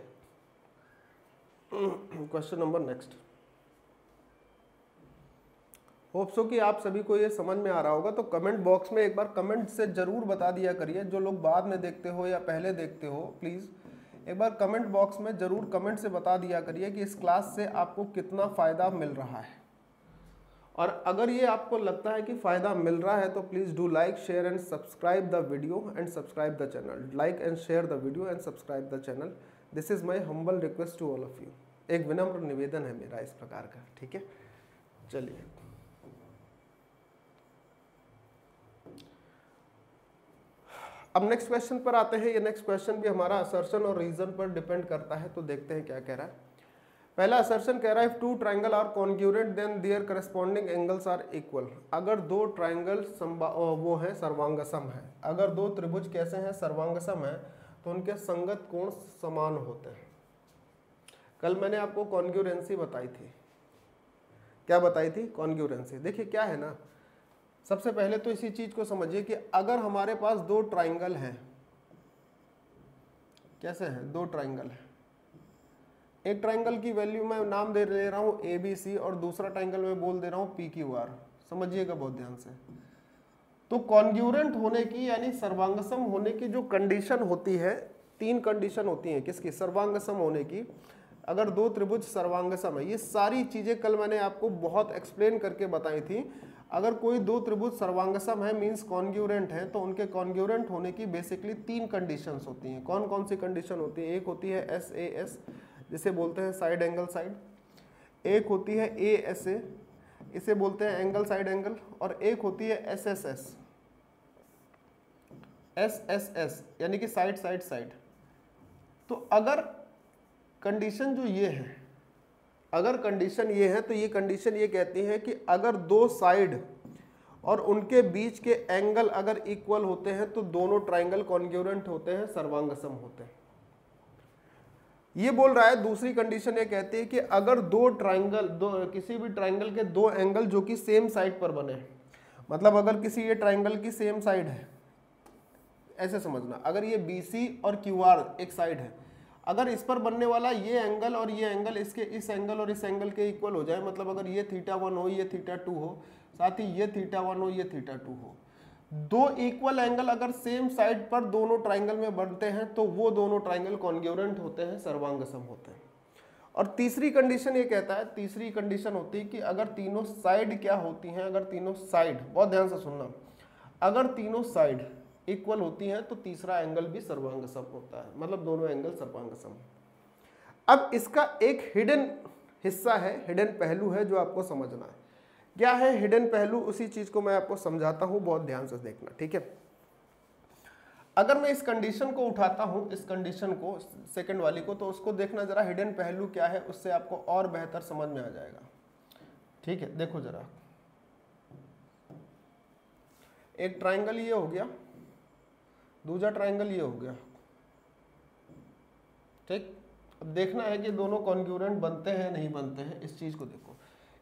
question number next. Hope so कि आप सभी को ये समझ में आ रहा होगा। तो कमेंट बॉक्स में एक बार कमेंट से जरूर बता दिया करिए, जो लोग बाद में देखते हो या पहले देखते हो, प्लीज एक बार कमेंट बॉक्स में जरूर कमेंट से बता दिया करिए कि इस क्लास से आपको कितना फायदा मिल रहा है। और अगर ये आपको लगता है कि फायदा मिल रहा है तो please do like, share and subscribe the video and subscribe the channel. Like and share the video and subscribe the channel. This is my humble request to all of you. एक विनम्र निवेदन है मेरा इस प्रकार का, ठीक है। चलिए अब नेक्स्ट क्वेश्चन पर आते हैं। ये नेक्स्ट क्वेश्चन भी हमारा असर्शन और रीजन पर डिपेंड करता है, तो देखते हैं क्या कह रहा है। पहला असर्शन कह रहा है if two triangle are congruent then their corresponding angles are equal. अगर दो ट्राइंगल वो है सर्वांगसम है, अगर दो त्रिभुज कैसे हैं, सर्वांगसम है, तो उनके संगत कोण समान होते हैं। कल मैंने आपको कॉन्ग्रुएंसी बताई थी। क्या बताई थी, कॉन्ग्रुएंसी। देखिए क्या है ना, सबसे पहले तो इसी चीज को समझिए कि अगर हमारे पास दो ट्राइंगल हैं, कैसे हैं, दो ट्राइंगल है, एक ट्राइंगल की वैल्यू मैं नाम दे रहा हूं ABC और दूसरा ट्राइंगल में बोल दे रहा हूं PQR, समझिएगा बहुत ध्यान से। तो कॉन्ग्रुएंट होने की यानी सर्वांगसम होने की जो कंडीशन होती है, तीन कंडीशन होती हैं किसकी, सर्वांगसम होने की। अगर दो त्रिभुज सर्वांगसम है, ये सारी चीजें कल मैंने आपको बहुत एक्सप्लेन करके बताई थी। अगर कोई दो त्रिभुज सर्वांगसम है मींस कॉन्ग्रुएंट है, तो उनके कॉन्ग्रुएंट होने की बेसिकली तीन कंडीशंस होती हैं। कौन कौन सी कंडीशन होती है, एक होती है SAS जिसे बोलते हैं साइड एंगल साइड, एक होती है ASA इसे बोलते हैं एंगल साइड एंगल, और एक होती है SSS यानी कि साइड साइड साइड। तो अगर कंडीशन जो ये है, अगर कंडीशन ये है तो ये कंडीशन ये कहती है कि अगर दो साइड और उनके बीच के एंगल अगर इक्वल होते हैं तो दोनों ट्राइंगल कॉन्ग्रुएंट होते हैं, सर्वांगसम होते हैं। ये बोल रहा है। दूसरी कंडीशन ये कहती है कि अगर दो ट्राइंगल, किसी भी ट्राइंगल के दो एंगल जो कि सेम साइड पर बने, मतलब अगर किसी ये ट्राइंगल की सेम साइड है, ऐसे समझना, अगर ये BC और QR एक साइड है, अगर इस पर बनने वाला ये एंगल और ये एंगल इसके इस एंगल और इस एंगल के इक्वल हो जाए, मतलब अगर ये θ1 हो ये θ2 हो, साथ ही ये θ1 हो ये θ2 हो, दो इक्वल एंगल अगर सेम साइड पर दोनों ट्राइंगल में बनते हैं तो वो दोनों ट्राइंगल कॉन्ग्रुएंट होते हैं, सर्वांगसम होते हैं। और तीसरी कंडीशन ये कहता है, तीसरी कंडीशन होती है कि अगर तीनों साइड क्या होती हैं, अगर तीनों साइड, बहुत ध्यान से सुनना, अगर तीनों साइड इक्वल होती हैं तो तीसरा एंगल भी सर्वांगसम होता है, मतलब दोनों एंगल सर्वांगसम। अब इसका एक हिडन हिस्सा है, हिडन पहलू है जो आपको समझना है। क्या है हिडन पहलू, उसी चीज को मैं आपको समझाता हूं, बहुत ध्यान से देखना, ठीक है। अगर मैं इस कंडीशन को उठाता हूं, इस कंडीशन को, सेकंड वाली को, तो उसको देखना जरा हिडन पहलू क्या है, उससे आपको और बेहतर समझ में आ जाएगा, ठीक है। देखो जरा, एक ट्राइंगल ये हो गया, दूसरा ट्राइंगल ये हो गया, ठीक। अब देखना है कि दोनों कॉन्ग्रुएंट बनते हैं नहीं बनते हैं, इस चीज को देखो।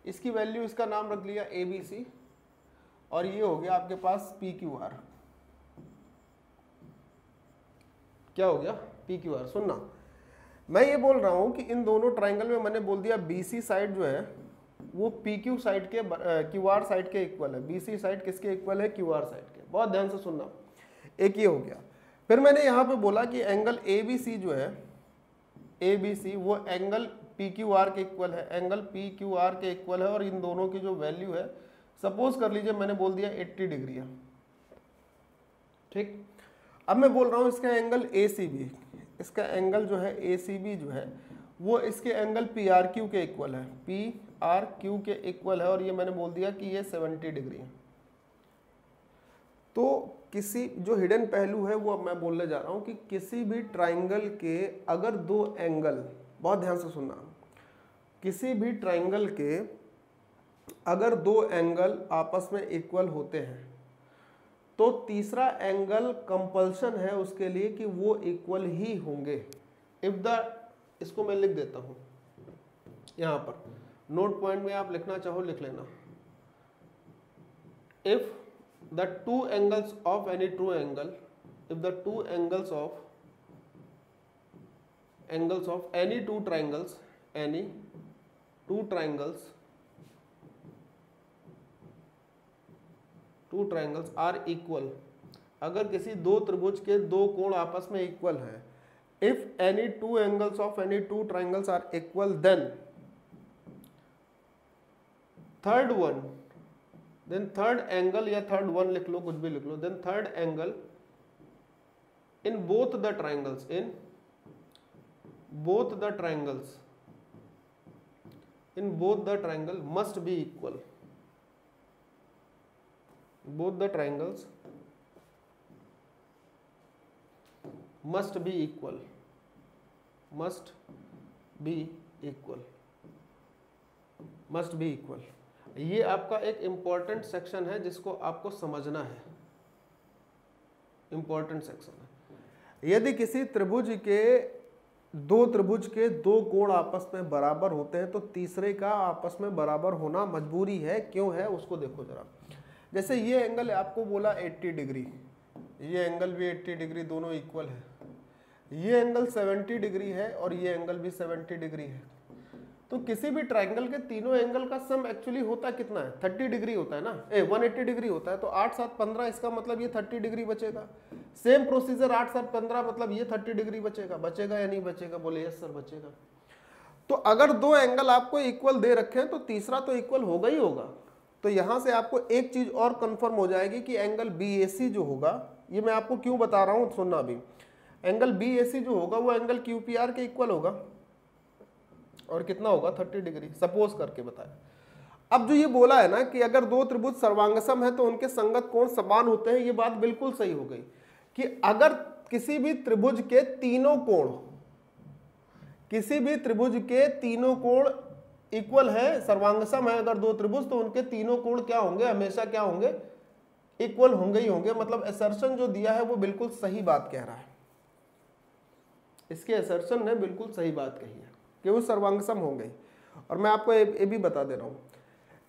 इसकी वैल्यू, इसका नाम रख लिया ABC, और ये हो गया आपके पास PQR। क्या हो गया? PQR। सुनना, मैं ये बोल रहा हूं कि इन दोनों ट्राइंगल में मैंने बोल दिया BC साइड जो है वो PQ साइड के QR साइड के इक्वल है। BC साइड किसके इक्वल है? QR साइड के। बहुत ध्यान से सुनना, एक ये हो गया। फिर मैंने यहां पे बोला कि एंगल ABC जो है, ABC वो एंगल PQR के इक्वल है, एंगल PQR के इक्वल है, और इन दोनों की जो वैल्यू है, सपोज कर लीजिए मैंने बोल दिया 80 डिग्री है, ठीक। अब मैं बोल रहा हूं इसका एंगल ACB, इसका एंगल जो है ACB जो है वो इसके एंगल PRQ के इक्वल है, PRQ के इक्वल है, और ये मैंने बोल दिया कि ये 70 डिग्री है। तो किसी जो हिडन पहलू है वो अब मैं बोलने जा रहा हूं कि किसी भी ट्राइंगल के अगर दो एंगल, बहुत ध्यान से सुनना, किसी भी ट्राइंगल के अगर दो एंगल आपस में इक्वल होते हैं तो तीसरा एंगल कंपल्सन है उसके लिए कि वो इक्वल ही होंगे। इफ द, इसको मैं लिख देता हूं यहां पर, नोट पॉइंट में आप लिखना चाहो लिख लेना। If the two angles of any true angle, if the two angles of any two triangles, any two triangles are equal, अगर किसी दो त्रिभुज के दो कोण आपस में इक्वल हैं, if any two angles of any two triangles are equal, then third one, then third angle या third one लिख लो, कुछ भी लिख लो, then third angle in both the triangles, in both the triangles, in both the triangle must be equal, both the triangles must be equal, must be equal, must be equal। ये आपका एक important section है जिसको आपको समझना है, important section है। यदि किसी त्रिभुज के दो कोण आपस में बराबर होते हैं तो तीसरे का आपस में बराबर होना मजबूरी है। क्यों है उसको देखो जरा। जैसे ये एंगल आपको बोला 80 डिग्री, ये एंगल भी 80 डिग्री, दोनों इक्वल है। ये एंगल 70 डिग्री है और ये एंगल भी 70 डिग्री है। तो किसी भी ट्राइंगल के तीनों एंगल का सम एक्चुअली होता कितना है? 30 डिग्री होता है ना, 180 डिग्री होता है। तो 8 7 15, इसका मतलब ये 30 डिग्री बचेगा। सेम प्रोसीजर 8 7 15, मतलब ये 30 डिग्री बचेगा। बचेगा या नहीं बचेगा? बोले यस सर बचेगा। तो अगर दो एंगल आपको इक्वल दे रखे हैं तो तीसरा तो इक्वल होगा ही होगा। तो यहां से आपको एक चीज और कंफर्म हो जाएगी कि एंगल BAC जो होगा, ये मैं आपको क्यों बता रहा हूं सुनना अभी, एंगल BAC जो होगा वो एंगल QPR के इक्वल होगा। और कितना होगा? 30 डिग्री, सपोज करके बताया। अब जो ये बोला है ना कि अगर दो त्रिभुज सर्वांगसम है तो उनके संगत कोण समान होते हैं, ये बात बिल्कुल सही हो गई कि अगर किसी भी त्रिभुज के तीनों कोण, किसी भी त्रिभुज के तीनों कोण इक्वल है, सर्वांगसम है अगर दो त्रिभुज, तो उनके तीनों कोण क्या होंगे? हमेशा क्या होंगे? इक्वल होंगे ही होंगे। मतलब असर्शन जो दिया है वो बिल्कुल सही बात कह रहा है। इसके असर्शन ने बिल्कुल सही बात कही है कि वो सर्वांगसम होंगे। और मैं आपको ये भी बता दे रहा हूं,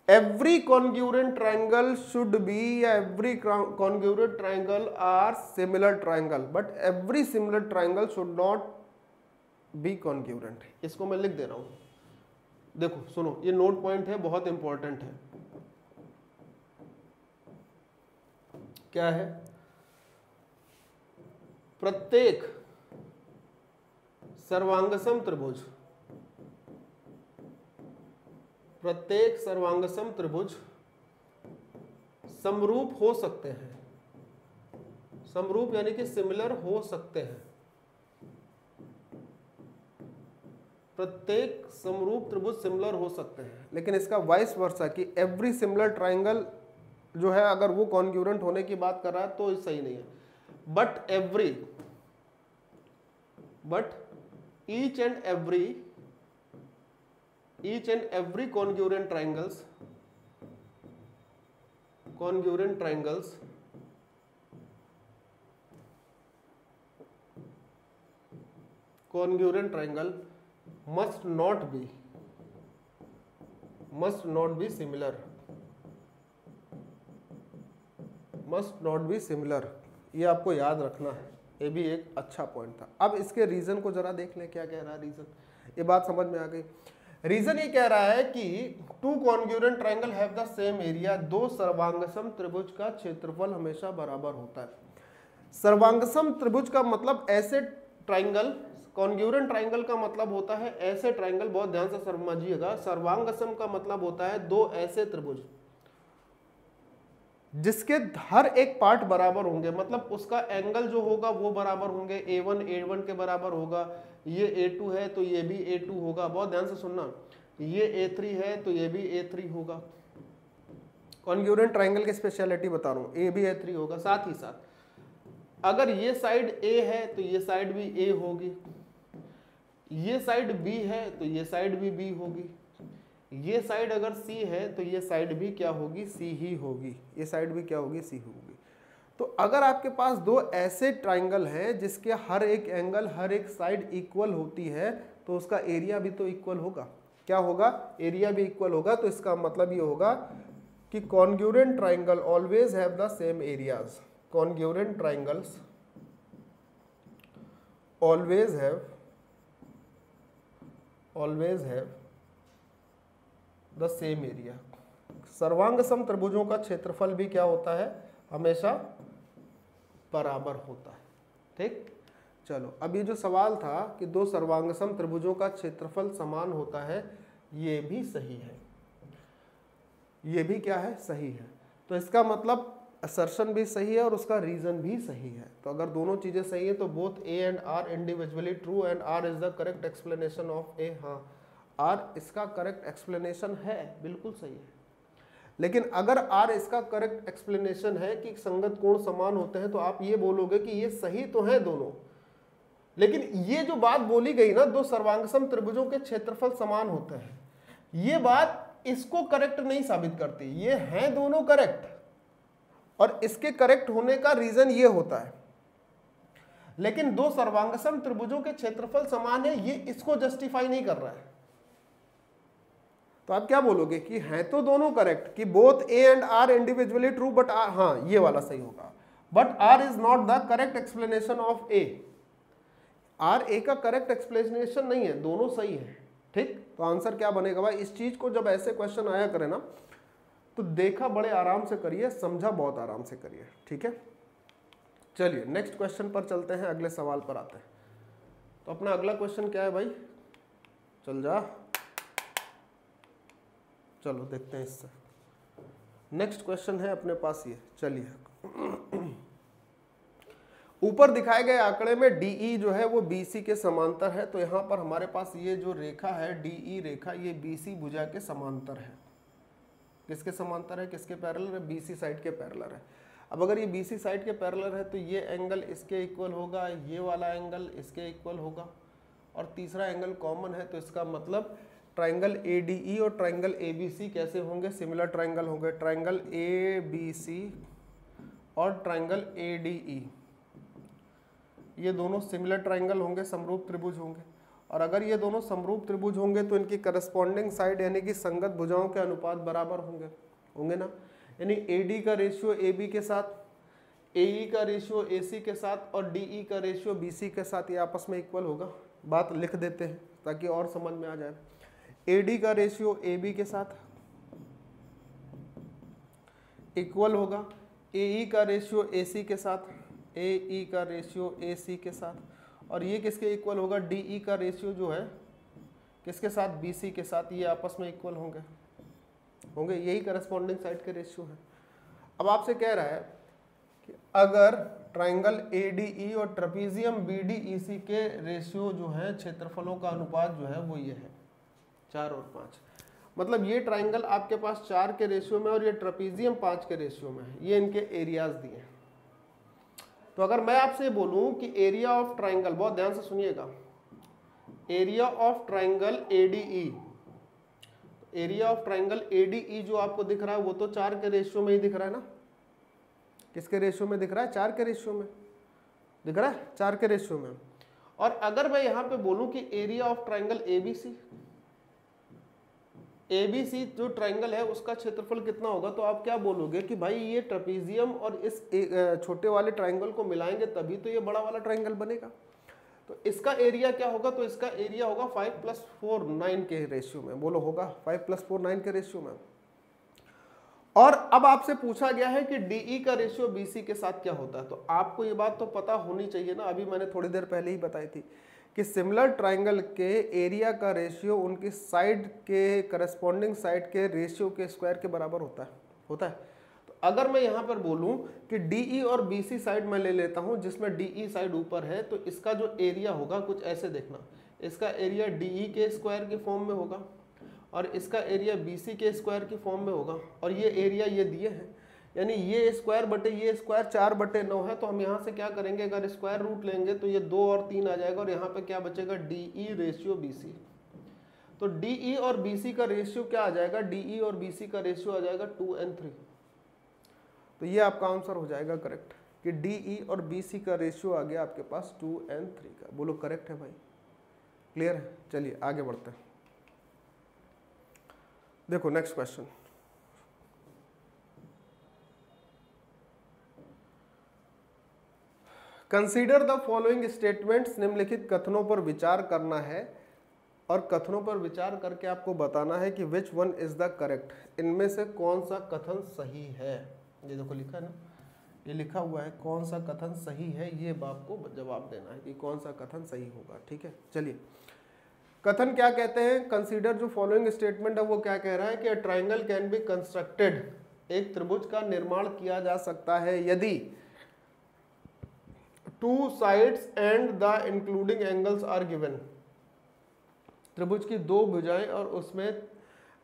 every congruent triangle should be, या every congruent triangle are similar triangle, but every similar triangle should not be congruent. इसको मैं लिख दे रहा हूं, देखो सुनो, ये नोट पॉइंट है, बहुत इंपॉर्टेंट है। क्या है? प्रत्येक सर्वांगसम त्रिभुज, प्रत्येक सर्वांगसम त्रिभुज समरूप हो सकते हैं। समरूप यानी कि सिमिलर हो सकते हैं। प्रत्येक समरूप त्रिभुज सिमिलर हो सकते हैं, लेकिन इसका वाइस वर्सा कि एवरी सिमिलर ट्राइंगल जो है अगर वो कॉन्ग्रुएंट होने की बात कर रहा है तो सही नहीं है। But each and every congruent triangles congruent triangle must not be similar, ये आपको याद रखना है, ये भी एक अच्छा पॉइंट था। अब इसके रीजन को जरा देख लें, क्या कह रहा है रीजन, ये बात समझ में आ गई। रीजन ये कह रहा है कि two congruent triangle have the same area, दो सर्वांगसम त्रिभुज का क्षेत्रफल हमेशा बराबर होता है। सर्वांगसम त्रिभुज का मतलब ऐसे ट्राइंगल, कॉन्ग्रुएंट ट्राइंगल का मतलब होता है ऐसे ट्राइंगल, बहुत ध्यान से समझिएगा। सर्वांगसम का मतलब होता है दो ऐसे त्रिभुज जिसके हर एक पार्ट बराबर होंगे, मतलब उसका एंगल जो होगा वो बराबर होंगे, A1 A1 के बराबर होगा, ये A2 है तो ये भी A2 होगा, बहुत ध्यान से सुनना, ये A3 है तो ये भी A3 होगा। कॉन्ग्रुएंट ट्राइंगल की स्पेशलिटी बता रहा हूँ, A भी A3 होगा। साथ ही साथ अगर ये साइड A है तो ये साइड भी A होगी, ये साइड B है तो ये साइड भी B होगी, ये साइड अगर C है तो ये साइड भी क्या होगी, C ही होगी, ये साइड भी क्या होगी, C होगी। तो अगर आपके पास दो ऐसे ट्राइंगल हैं जिसके हर एक एंगल, हर एक साइड इक्वल होती है, तो उसका एरिया भी तो इक्वल होगा। क्या होगा, एरिया भी इक्वल होगा। तो इसका मतलब ये होगा कि congruent triangle always have the same areas, congruent triangles always have the same area. सर्वांगसम त्रिभुजों का क्षेत्रफल भी क्या होता है, हमेशा बराबर होता है। ठीक, चलो अब ये जो सवाल था कि दो सर्वांगसम त्रिभुजों का क्षेत्रफल समान होता है, ये भी सही है, ये भी क्या है, सही है। तो इसका मतलब असर्शन भी सही है और उसका रीजन भी सही है। तो अगर दोनों चीजें सही है तो both A and R individually true and R is the correct explanation of A। हाँ, R इसका करेक्ट एक्सप्लेनेशन है, बिल्कुल सही है। लेकिन अगर R इसका करेक्ट एक्सप्लेनेशन है कि संगत कोण समान होते हैं, तो आप ये बोलोगे कि ये सही तो है दोनों, लेकिन ये जो बात बोली गई ना, दो सर्वांगसम त्रिभुजों के क्षेत्रफल समान होते हैं, ये बात इसको करेक्ट नहीं साबित करती। ये हैं दोनों करेक्ट और इसके करेक्ट होने का रीजन ये होता है, लेकिन दो सर्वांगसम त्रिभुजों के क्षेत्रफल समान है, ये इसको जस्टिफाई नहीं कर रहा है। तो आप क्या बोलोगे कि हैं तो दोनों करेक्ट, कि both A and R individually true, but हाँ ये वाला सही होगा, but R is not the correct explanation of A। R A का करेक्ट एक्सप्लेनेशन नहीं है, दोनों सही है। ठीक, तो आंसर क्या बनेगा भाई। इस चीज को जब ऐसे क्वेश्चन आया करे ना, तो देखा बड़े आराम से करिए, समझा बहुत आराम से करिए। ठीक है, चलिए नेक्स्ट क्वेश्चन पर चलते हैं, अगले सवाल पर आते हैं। तो अपना अगला क्वेश्चन क्या है भाई, चल जा, चलो देखते हैं इससे। नेक्स्ट क्वेश्चन है अपने पास ये, चलिए। ऊपर दिखाए गए आंकड़े में DE जो है वो BC के समांतर है। तो यहाँ पर हमारे पास ये जो रेखा है DE रेखा, ये BC भुजा के समांतर है। किसके समांतर है, किसके पैरेलल है, BC साइड के पैरेलल है। अब अगर ये BC साइड के पैरेलल है तो ये एंगल इसके इक्वल होगा, ये वाला एंगल इसके इक्वल होगा, और तीसरा एंगल कॉमन है। तो इसका मतलब ट्राइंगल ADE और ट्राइंगल ABC कैसे होंगे, सिमिलर ट्राइंगल होंगे। ट्राइंगल ABC और ट्राइंगल ADE ये दोनों सिमिलर ट्राइंगल होंगे, समरूप त्रिभुज होंगे। और अगर ये दोनों समरूप त्रिभुज होंगे तो इनकी करस्पॉन्डिंग साइड यानी कि संगत भुजाओं के अनुपात बराबर होंगे ना। यानी AD का रेशियो AB के साथ, AE का रेशियो AC के साथ और DE का रेशियो BC के साथ ये आपस में इक्वल होगा। बात लिख देते हैं ताकि और समझ में आ जाए। AD का रेशियो AB के साथ इक्वल होगा, AE का रेशियो AC के साथ, AE का रेशियो AC के साथ, और ये किसके इक्वल होगा, DE का रेशियो जो है किसके साथ, BC के साथ। ये आपस में इक्वल होंगे, यही करस्पॉन्डिंग साइड के रेशियो है। अब आपसे कह रहा है कि अगर ट्राइंगल ADE और ट्रेपीजियम BDEC के रेशियो जो है, क्षेत्रफलों का अनुपात जो है वो ये है 4 और 5। मतलब ये ट्राइंगल आपके पास 4 के रेशियो में और ये ट्रेपीजियम 5 के रेशियो में है। ये इनके एरियाज दिए हैं। तो अगर मैं आपसे बोलूं कि एरिया ऑफ ट्राइंगल, बहुत ध्यान से सुनिएगा, area of triangle ADE, area of triangle ADE जो आपको दिख रहा है वो तो 4 के रेशियो में ही दिख रहा है ना। किसके रेशियो में दिख रहा है, 4 के रेशियो में दिख रहा है, 4 के रेशियो में। और अगर मैं यहां पे बोलूं कि एरिया ऑफ ट्राइंगल एबीसी जो ट्राइंगल है उसका क्षेत्रफल कितना होगा, तो आप क्या बोलोगे कि भाई ये ट्रेपेजियम और इस छोटे वाले ट्राइंगल को मिलाएंगे तभी तो ये बड़ा वाला ट्राइंगल बनेगा। तो इसका एरिया क्या होगा, तो इसका एरिया होगा 5+4 9 के रेशियो में। बोलो होगा 5+4 9 के रेशियो में। और अब आपसे पूछा गया है कि डीई का रेशियो बीसी के साथ क्या होता है, तो आपको ये बात तो पता होनी चाहिए ना, अभी मैंने थोड़ी देर पहले ही बताई थी कि सिमिलर ट्राइंगल के एरिया का रेशियो उनकी साइड के करस्पॉन्डिंग साइड के रेशियो के स्क्वायर के बराबर होता है। तो अगर मैं यहाँ पर बोलूँ कि डीई और बीसी साइड मैं ले लेता हूँ, जिसमें डीई साइड ऊपर है, तो इसका जो एरिया होगा कुछ ऐसे देखना, इसका एरिया डीई के स्क्वायर के फॉर्म में होगा और इसका एरिया बीसी के स्क्वायर की फॉर्म में होगा, और ये एरिया ये दिए हैं, यानी ये स्क्वायर बटे ये स्क्वायर 4/9 है। तो हम यहाँ से क्या करेंगे, अगर स्क्वायर रूट लेंगे तो ये 2 और 3 आ जाएगा और यहाँ पे क्या बचेगा, डीई रेशियो बीसी। तो डीई और बीसी का रेशियो क्या आ जाएगा, डीई और बीसी का रेशियो आ जाएगा 2:3। तो ये आपका आंसर हो जाएगा करेक्ट कि डीई और बीसी का रेशियो आ गया आपके पास 2:3 का। बोलो करेक्ट है भाई, क्लियर है। चलिए आगे बढ़ते हैं। देखो next question, consider the following statements. निम्नलिखित कथनों पर विचार करना है और कथनों पर विचार करके आपको बताना है कि which one is the correct, इनमें से कौन सा कथन सही है। ये देखो लिखा है ना, ये लिखा हुआ है कौन सा कथन सही है, ये आपको जवाब देना है कि कौन सा कथन सही होगा। ठीक है, चलिए कथन क्या कहते हैं, कंसीडर जो फॉलोइंग स्टेटमेंट है वो क्या कह रहा है कि ट्राइंगल कैन बी कंस्ट्रक्टेड, एक त्रिभुज का निर्माण किया जा सकता है यदि 2 sides and the including angles are given. त्रिभुज की 2 भुजाएं और उसमें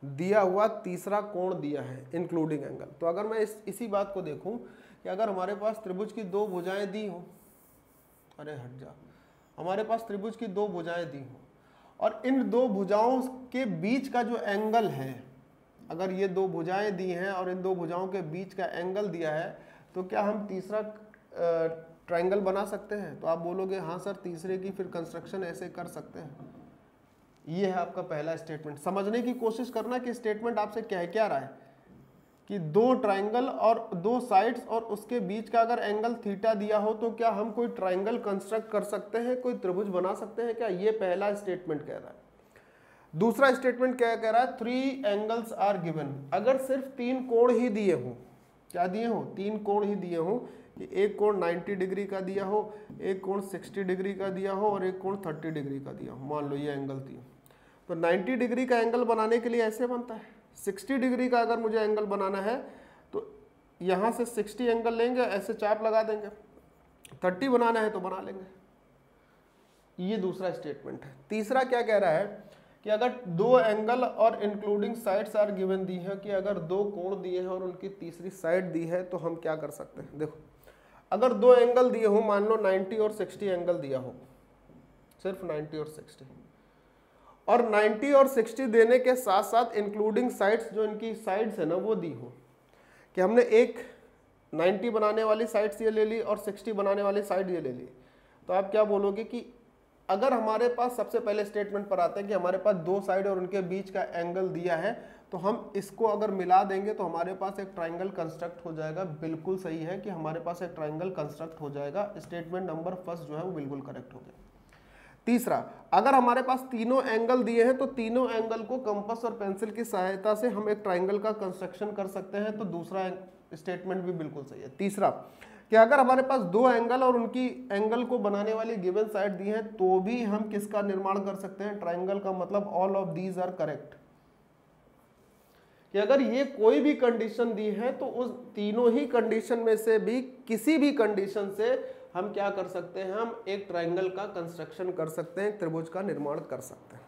दिया हुआ तीसरा कोण दिया है इंक्लूडिंग एंगल। तो अगर मैं इसी बात को देखूं कि अगर हमारे पास त्रिभुज की 2 भुजाएं दी हो, अरे हट जा, हमारे पास त्रिभुज की 2 भुजाएं दी हो और इन 2 भुजाओं के बीच का जो एंगल है, अगर ये 2 भुजाएं दी हैं और इन 2 भुजाओं के बीच का एंगल दिया है, तो क्या हम तीसरा ट्राइंगल बना सकते हैं। तो आप बोलोगे हाँ सर, तीसरे की फिर कंस्ट्रक्शन ऐसे कर सकते हैं। ये है आपका पहला स्टेटमेंट। समझने की कोशिश करना कि स्टेटमेंट आपसे कह क्या रहा है कि 2 ट्राइंगल और 2 साइड्स और उसके बीच का अगर एंगल थीटा दिया हो तो क्या हम कोई ट्राइंगल कंस्ट्रक्ट कर सकते हैं, कोई त्रिभुज बना सकते हैं क्या, ये पहला स्टेटमेंट कह रहा है। दूसरा स्टेटमेंट क्या कह रहा है, 3 एंगल्स आर गिवन। अगर सिर्फ 3 कोण ही दिए हो, क्या दिए हो, 3 कोण ही दिए हो, कि एक कोण 90 डिग्री का दिया हो, एक कोण 60 डिग्री का दिया हो और एक कोण 30 डिग्री का दिया हो, मान लो ये एंगल थी। तो 90 डिग्री का एंगल बनाने के लिए ऐसे बनता है, 60 डिग्री का अगर मुझे एंगल बनाना है तो यहाँ से 60 एंगल लेंगे, ऐसे चाप लगा देंगे, 30 बनाना है तो बना लेंगे। ये दूसरा स्टेटमेंट है। तीसरा क्या कह रहा है कि अगर 2 एंगल और including sides are given the है, कि अगर 2 कोण दिए हैं और उनकी तीसरी साइड दी है तो हम क्या कर सकते हैं। देखो अगर 2 एंगल दिए हो, मान लो 90 और 60 एंगल दिया हो, सिर्फ 90 और 60, और 90 और 60 देने के साथ साथ इंक्लूडिंग साइड्स, जो इनकी साइड्स है ना वो दी हो, कि हमने एक 90 बनाने वाली साइड्स ये ले ली और 60 बनाने वाली साइड ये ले ली, तो आप क्या बोलोगे कि अगर हमारे पास, सबसे पहले स्टेटमेंट पर आते हैं कि हमारे पास 2 साइड और उनके बीच का एंगल दिया है, तो हम इसको अगर मिला देंगे तो हमारे पास एक ट्राइंगल कंस्ट्रक्ट हो जाएगा। बिल्कुल सही है कि हमारे पास एक ट्राइंगल कंस्ट्रक्ट हो जाएगा। स्टेटमेंट नंबर फर्स्ट जो है वो बिल्कुल करेक्ट हो गया। तीसरा, अगर हमारे पास तीनों एंगल दिए हैं तो तीनों एंगल को कंपास और पेंसिल की सहायता से हम एक ट्राइंगल का कंस्ट्रक्शन कर सकते हैं, तो दूसरा स्टेटमेंट भी बिल्कुल सही है। तीसरा कि अगर हमारे पास 2 एंगल और उनकी एंगल को बनाने वाली गिवन साइड दी है तो भी हम किसका निर्माण कर सकते हैं, ट्राइंगल का। मतलब all of these are correct, कि अगर ये कोई भी कंडीशन दी है तो उस तीनों ही कंडीशन में से भी किसी भी कंडीशन से हम क्या कर सकते हैं, हम एक ट्राइंगल का कंस्ट्रक्शन कर सकते हैं, त्रिभुज का निर्माण कर सकते हैं।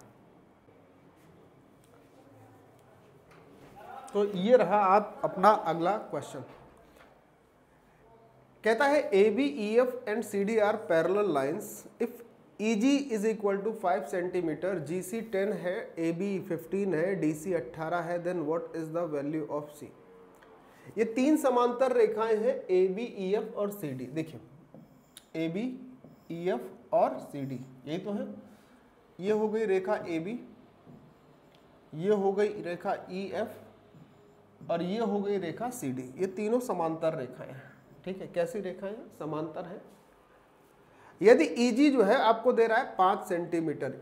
तो ये रहा आप अपना अगला क्वेश्चन। कहता है AB, EF and CD are parallel lines if EG is equal to 5 centimetre, GC 10 है, AB 15 है, DC 18 है, then what is the value of C। ये 3 समांतर रेखाएं हैं AB, EF और CD। देखिए AB, EF और CD, यही तो है। ये हो गई रेखा AB, ये हो गई रेखा EF और ये हो गई रेखा CD। ये तीनों समांतर रेखाएं हैं, ठीक है। कैसी रेखाएं? समांतर है। यदि EG जो है आपको दे रहा है 5 सेंटीमीटर,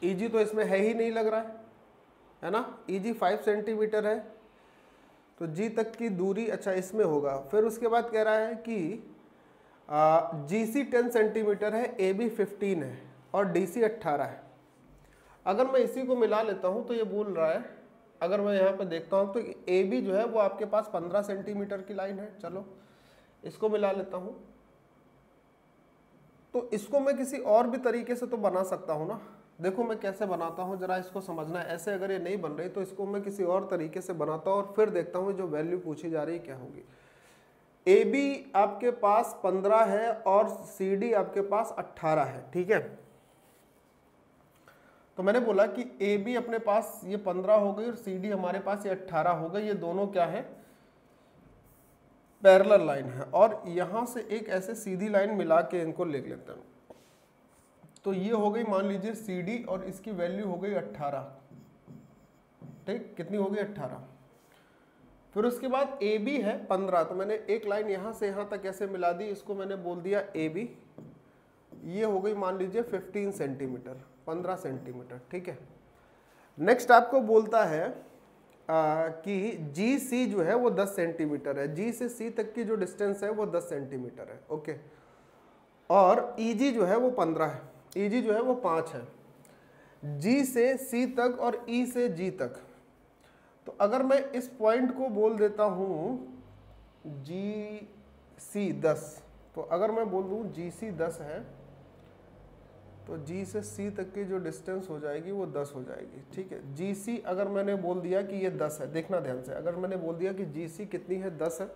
EG तो इसमें है ही नहीं लग रहा है ना। EG 5 सेंटीमीटर है, तो G तक की दूरी, अच्छा इसमें होगा। फिर उसके बाद कह रहा है कि GC 10 सेंटीमीटर है, AB 15 है और DC 18 है। अगर मैं इसी को मिला लेता हूं तो ये बोल रहा है, अगर मैं यहाँ पे देखता हूं तो AB जो है वो आपके पास 15 सेंटीमीटर की लाइन है। चलो इसको मिला लेता हूं, तो इसको मैं किसी और भी तरीके से तो बना सकता हूं ना। देखो मैं कैसे बनाता हूं, जरा इसको समझना है। ऐसे अगर ये नहीं बन रही तो इसको मैं किसी और तरीके से बनाता हूं और फिर देखता हूं जो वैल्यू पूछी जा रही है क्या होगी। AB आपके पास 15 है और CD आपके पास 18 है, ठीक है। तो मैंने बोला कि AB अपने पास ये 15 हो गई और CD हमारे पास ये 18 हो गई। ये दोनों क्या है? पैरेलल लाइन है। और यहां से एक ऐसे सीधी लाइन मिला के इनको लिख लेते हैं। तो ये हो गई मान लीजिए CD और इसकी वैल्यू हो गई 18, ठीक। कितनी हो गई? 18। फिर उसके बाद AB है 15, तो मैंने एक लाइन यहां से यहां तक ऐसे मिला दी, इसको मैंने बोल दिया AB। ये हो गई मान लीजिए 15 सेंटीमीटर, 15 सेंटीमीटर, ठीक है। नेक्स्ट आपको बोलता है कि GC जो है वो 10 सेंटीमीटर है। G से C तक की जो डिस्टेंस है वो 10 सेंटीमीटर है, ओके। और EG जो है वो 15 है, EG जो है वो 5 है। G से C तक और E से G तक, तो अगर मैं इस पॉइंट को बोल देता हूं GC 10, तो अगर मैं बोल दूं GC 10 है तो G से C तक की जो डिस्टेंस हो जाएगी वो 10 हो जाएगी, ठीक है। GC अगर मैंने बोल दिया कि ये 10 है, देखना ध्यान से, अगर मैंने बोल दिया कि GC कितनी है? 10 है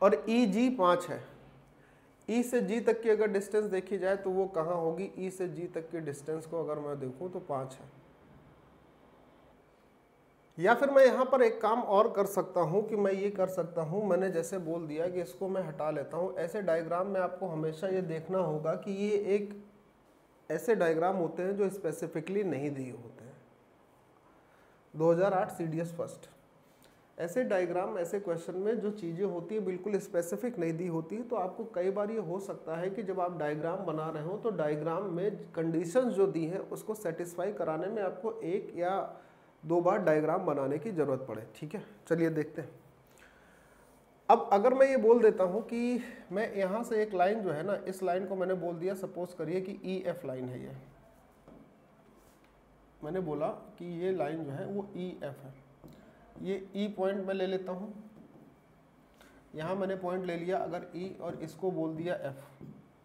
और EG 5 है। E से G तक की अगर डिस्टेंस देखी जाए तो वो कहाँ होगी? E से G तक की डिस्टेंस को अगर मैं देखूं तो 5 है। या फिर मैं यहाँ पर एक काम और कर सकता हूँ कि मैं ये कर सकता हूँ, मैंने जैसे बोल दिया कि इसको मैं हटा लेता हूँ। ऐसे डायग्राम में आपको हमेशा ये देखना होगा कि ये एक ऐसे डायग्राम होते हैं जो स्पेसिफिकली नहीं दिए होते हैं। 2008 CDS फर्स्ट, ऐसे डायग्राम, ऐसे क्वेश्चन में जो चीज़ें होती है बिल्कुल स्पेसिफिक नहीं दी होती है, तो आपको कई बार ये हो सकता है कि जब आप डायग्राम बना रहे हो तो डायग्राम में कंडीशंस जो दी हैं उसको सेटिस्फाई कराने में आपको एक या 2 बार डायग्राम बनाने की जरूरत पड़े, ठीक है। चलिए देखते हैं। अब अगर मैं ये बोल देता हूँ कि मैं यहाँ से एक लाइन जो है ना, इस लाइन को मैंने बोल दिया, सपोज करिए कि EF लाइन है। ये मैंने बोला कि ये लाइन जो है वो EF है। ये E पॉइंट मैं ले लेता हूँ, यहाँ मैंने पॉइंट ले लिया अगर E और इसको बोल दिया F,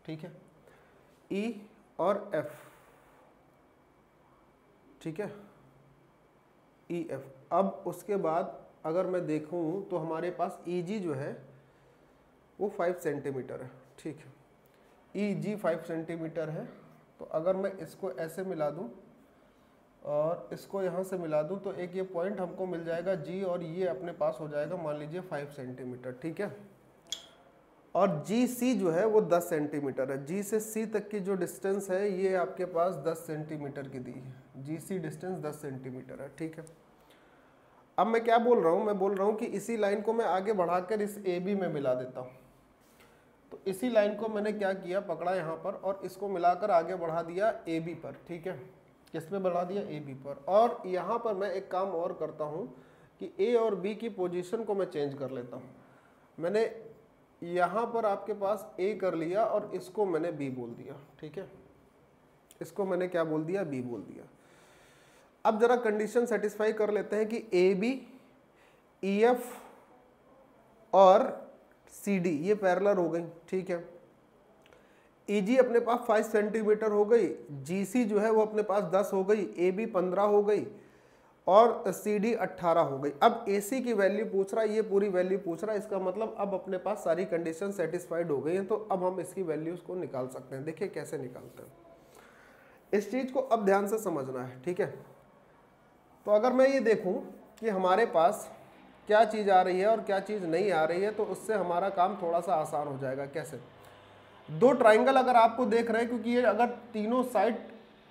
ठीक है। E और F, ठीक है, EF। अब उसके बाद अगर मैं देखूं तो हमारे पास EG जो है वो 5 सेंटीमीटर है, ठीक है। EG 5 सेंटीमीटर है, तो अगर मैं इसको ऐसे मिला दूं और इसको यहाँ से मिला दूं तो एक ये पॉइंट हमको मिल जाएगा G, और ये अपने पास हो जाएगा मान लीजिए 5 सेंटीमीटर, ठीक है। और GC जो है वो 10 सेंटीमीटर है। G से C तक की जो डिस्टेंस है ये आपके पास 10 सेंटीमीटर की दी है। GC डिस्टेंस 10 सेंटीमीटर है, ठीक है। अब मैं क्या बोल रहा हूँ? मैं बोल रहा हूँ कि इसी लाइन को मैं आगे बढ़ाकर इस AB में मिला देता हूँ। तो इसी लाइन को मैंने क्या किया, पकड़ा यहाँ पर और इसको मिलाकर आगे बढ़ा दिया AB पर, ठीक है। किस पे बढ़ा दिया? AB पर। और यहाँ पर मैं एक काम और करता हूँ कि A और B की पोजीशन को मैं चेंज कर लेता हूँ। मैंने यहाँ पर आपके पास A कर लिया और इसको मैंने B बोल दिया, ठीक है। इसको मैंने क्या बोल दिया? B बोल दिया। अब जरा कंडीशन सेटिस्फाई कर लेते हैं कि AB, EF और CD ये पैरेलल हो गई, ठीक है। EG अपने पास 5 सेंटीमीटर हो गई, GC जो है वो अपने पास 10 हो गई, AB 15 हो गई और CD 18 हो गई। अब AC की वैल्यू पूछ रहा है, ये पूरी वैल्यू पूछ रहा है, इसका मतलब अब अपने पास सारी कंडीशन सेटिस्फाइड हो गई हैं, तो अब हम इसकी वैल्यूज को निकाल सकते हैं। देखिए कैसे निकालते हैं, इस चीज को अब ध्यान से समझना है, ठीक है। तो अगर मैं ये देखूं कि हमारे पास क्या चीज़ आ रही है और क्या चीज़ नहीं आ रही है, तो उससे हमारा काम थोड़ा सा आसान हो जाएगा। कैसे? दो ट्राइंगल अगर आपको देख रहे हैं, क्योंकि ये अगर तीनों साइड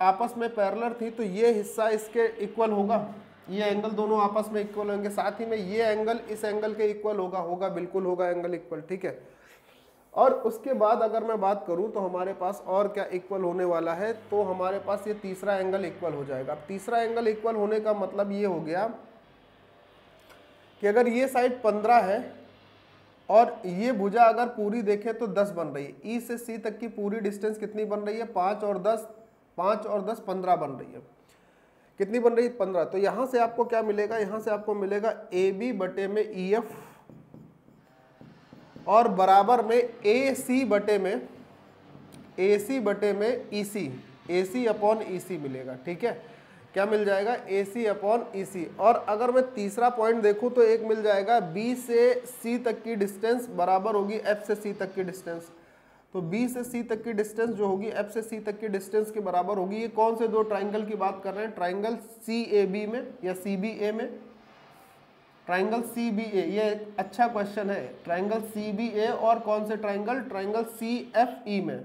आपस में पैरेलल थी तो ये हिस्सा इसके इक्वल होगा, ये एंगल दोनों आपस में इक्वल होंगे, साथ ही में ये एंगल इस एंगल के इक्वल होगा, बिल्कुल होगा एंगल इक्वल, ठीक है। और उसके बाद अगर मैं बात करूं तो हमारे पास और क्या इक्वल होने वाला है, तो हमारे पास ये तीसरा एंगल इक्वल हो जाएगा। अब तीसरा एंगल इक्वल होने का मतलब ये हो गया कि अगर ये साइड 15 है और ये भुजा अगर पूरी देखें तो 10 बन रही है, ई से सी तक की पूरी डिस्टेंस कितनी बन रही है, 5 और 10 15 बन रही है। कितनी बन रही है? 15। तो यहां से आपको क्या मिलेगा, यहां से आपको मिलेगा ए बी बटे में ई एफ और बराबर में ए सी बटे में ई सी, ए सी अपॉन ई सी मिलेगा, ठीक है। क्या मिल जाएगा? ए सी अपॉन ई सी। और अगर मैं तीसरा पॉइंट देखूं तो एक मिल जाएगा बी से सी तक की डिस्टेंस बराबर होगी एफ से सी तक की डिस्टेंस। तो बी से सी तक की डिस्टेंस जो होगी एफ से सी तक की डिस्टेंस के बराबर होगी। ये कौन से दो ट्राइंगल की बात कर रहे हैं? ट्राइंगल सी ए बी में या सी बी ए में, ट्राइंगल सी बी ए, ये एक अच्छा क्वेश्चन है। ट्राइंगल सी बी ए और कौन से triangle? Triangle C F E में,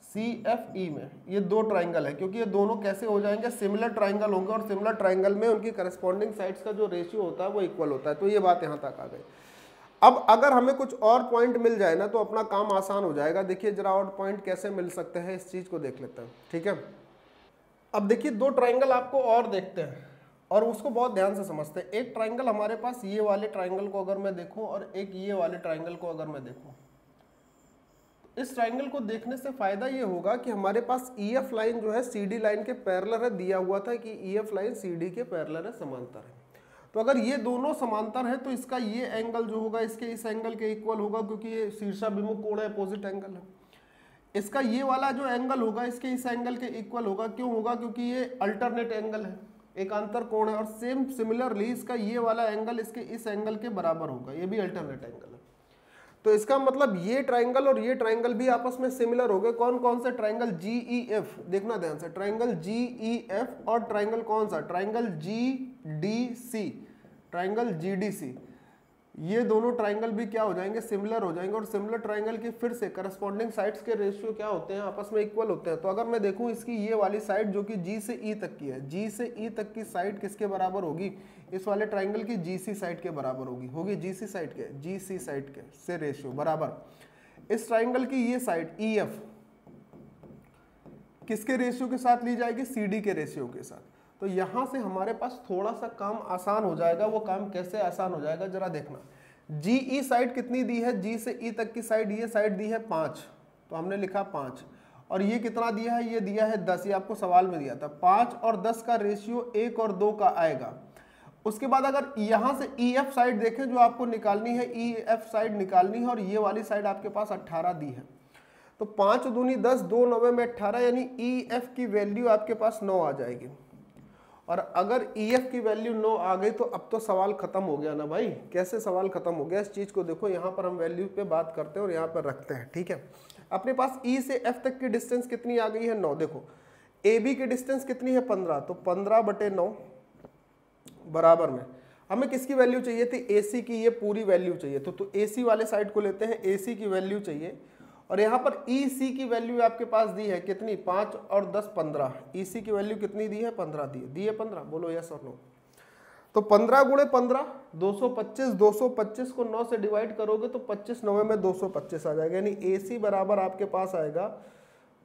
सी एफ ई में। ये दो ट्राइंगल है, क्योंकि ये दोनों कैसे हो जाएंगे? सिमिलर ट्राइंगल होंगे, और सिमिलर ट्राइंगल में उनकी करस्पॉन्डिंग साइड्स का जो रेशियो होता है वो इक्वल होता है। तो ये बात यहाँ तक आ गई। अब अगर हमें कुछ और पॉइंट मिल जाए ना तो अपना काम आसान हो जाएगा। देखिए जरा और पॉइंट कैसे मिल सकते हैं, इस चीज को देख लेते हैं, ठीक है। अब देखिए दो ट्राइंगल आपको और देखते हैं और उसको बहुत ध्यान से समझते हैं। एक ट्राइंगल हमारे पास ये वाले ट्राइंगल को अगर मैं देखूं और एक ये वाले ट्राइंगल को अगर मैं देखूं, इस ट्राइंगल को देखने से फायदा ये होगा कि हमारे पास ईएफ लाइन जो है सीडी लाइन के पैरेलल है, दिया हुआ था कि ईएफ लाइन सीडी के पैरेलल है, समांतर है। तो अगर ये दोनों समांतर है तो इसका ये एंगल जो होगा इसके इस एंगल के इक्वल होगा, क्योंकि ये शीर्षाभिमुख कोण है, अपोजिट एंगल है। इसका ये वाला जो एंगल होगा इसके इस एंगल के इक्वल होगा। क्यों होगा? क्योंकि ये अल्टरनेट एंगल है, एकांतर कोण है। और सेम सिमिलरली इसका ये वाला एंगल इसके इस एंगल के बराबर होगा, ये भी अल्टरनेट एंगल है। तो इसका मतलब ये ट्राइंगल और ये ट्राइंगल भी आपस में सिमिलर हो गए। कौन कौन से? ट्राइंगल जी ई एफ, देखना ध्यान से, ट्राइंगल जी ई एफ और ट्राइंगल कौन सा? Triangle G D C, triangle G D C. ये दोनों ट्राइंगल भी क्या हो जाएंगे? सिमिलर हो जाएंगे। और सिमिलर ट्राइंगल की फिर से करस्पॉन्डिंग साइड्स के रेशियो क्या होते हैं? आपस में इक्वल होते हैं। तो अगर मैं देखूं इसकी ये वाली साइड जो कि जी से ई तक की है, जी से ई तक की साइड किसके बराबर होगी? इस वाले ट्राइंगल की जी सी साइड के बराबर होगी जी सी साइड के, जी सी साइड के से रेशियो बराबर। इस ट्राइंगल की ये साइड ई एफ किसके रेशियो के साथ ली जाएगी? सी डी के रेशियो के साथ। तो यहां से हमारे पास थोड़ा सा काम आसान हो जाएगा। वो काम कैसे आसान हो जाएगा जरा देखना। जी ई साइड कितनी दी है? जी से ई तक की साइड, ये साइड दी है 5, तो हमने लिखा 5। और ये कितना दिया है? ये दिया है 10, ये आपको सवाल में दिया था। 5 और 10 का रेशियो 1 और 2 का आएगा। उसके बाद अगर यहां से ई एफ साइड देखें जो आपको निकालनी है, ई एफ साइड निकालनी है, और ये वाली साइड आपके पास 18 दी है। तो 5 दूनी 10, 2 9 में 18, यानी ई एफ की वैल्यू आपके पास 9 आ जाएगी। और अगर ई एफ की वैल्यू 9 आ गई तो अब तो सवाल खत्म हो गया ना भाई। कैसे सवाल खत्म हो गया? इस चीज को देखो, यहाँ पर हम वैल्यू पे बात करते हैं और यहाँ पर रखते हैं, ठीक है। अपने पास ई से एफ तक की डिस्टेंस कितनी आ गई है? 9। देखो ए बी की डिस्टेंस कितनी है? 15, तो 15 बटे 9 बराबर में हमें किसकी वैल्यू चाहिए थी? ए सी की ये पूरी वैल्यू चाहिए। तो ए सी वाले साइड को लेते हैं, ए सी की वैल्यू चाहिए। और यहाँ पर ई सी की वैल्यू आपके पास दी है कितनी? 5 और 10 15। ई सी की वैल्यू कितनी दी है? 15 दी है 15। बोलो यस और नो। तो 15 गुणे 15 225, 225 को 9 से डिवाइड करोगे तो 25 9 में 225 आ जाएगा। यानी ए सी बराबर आपके पास आएगा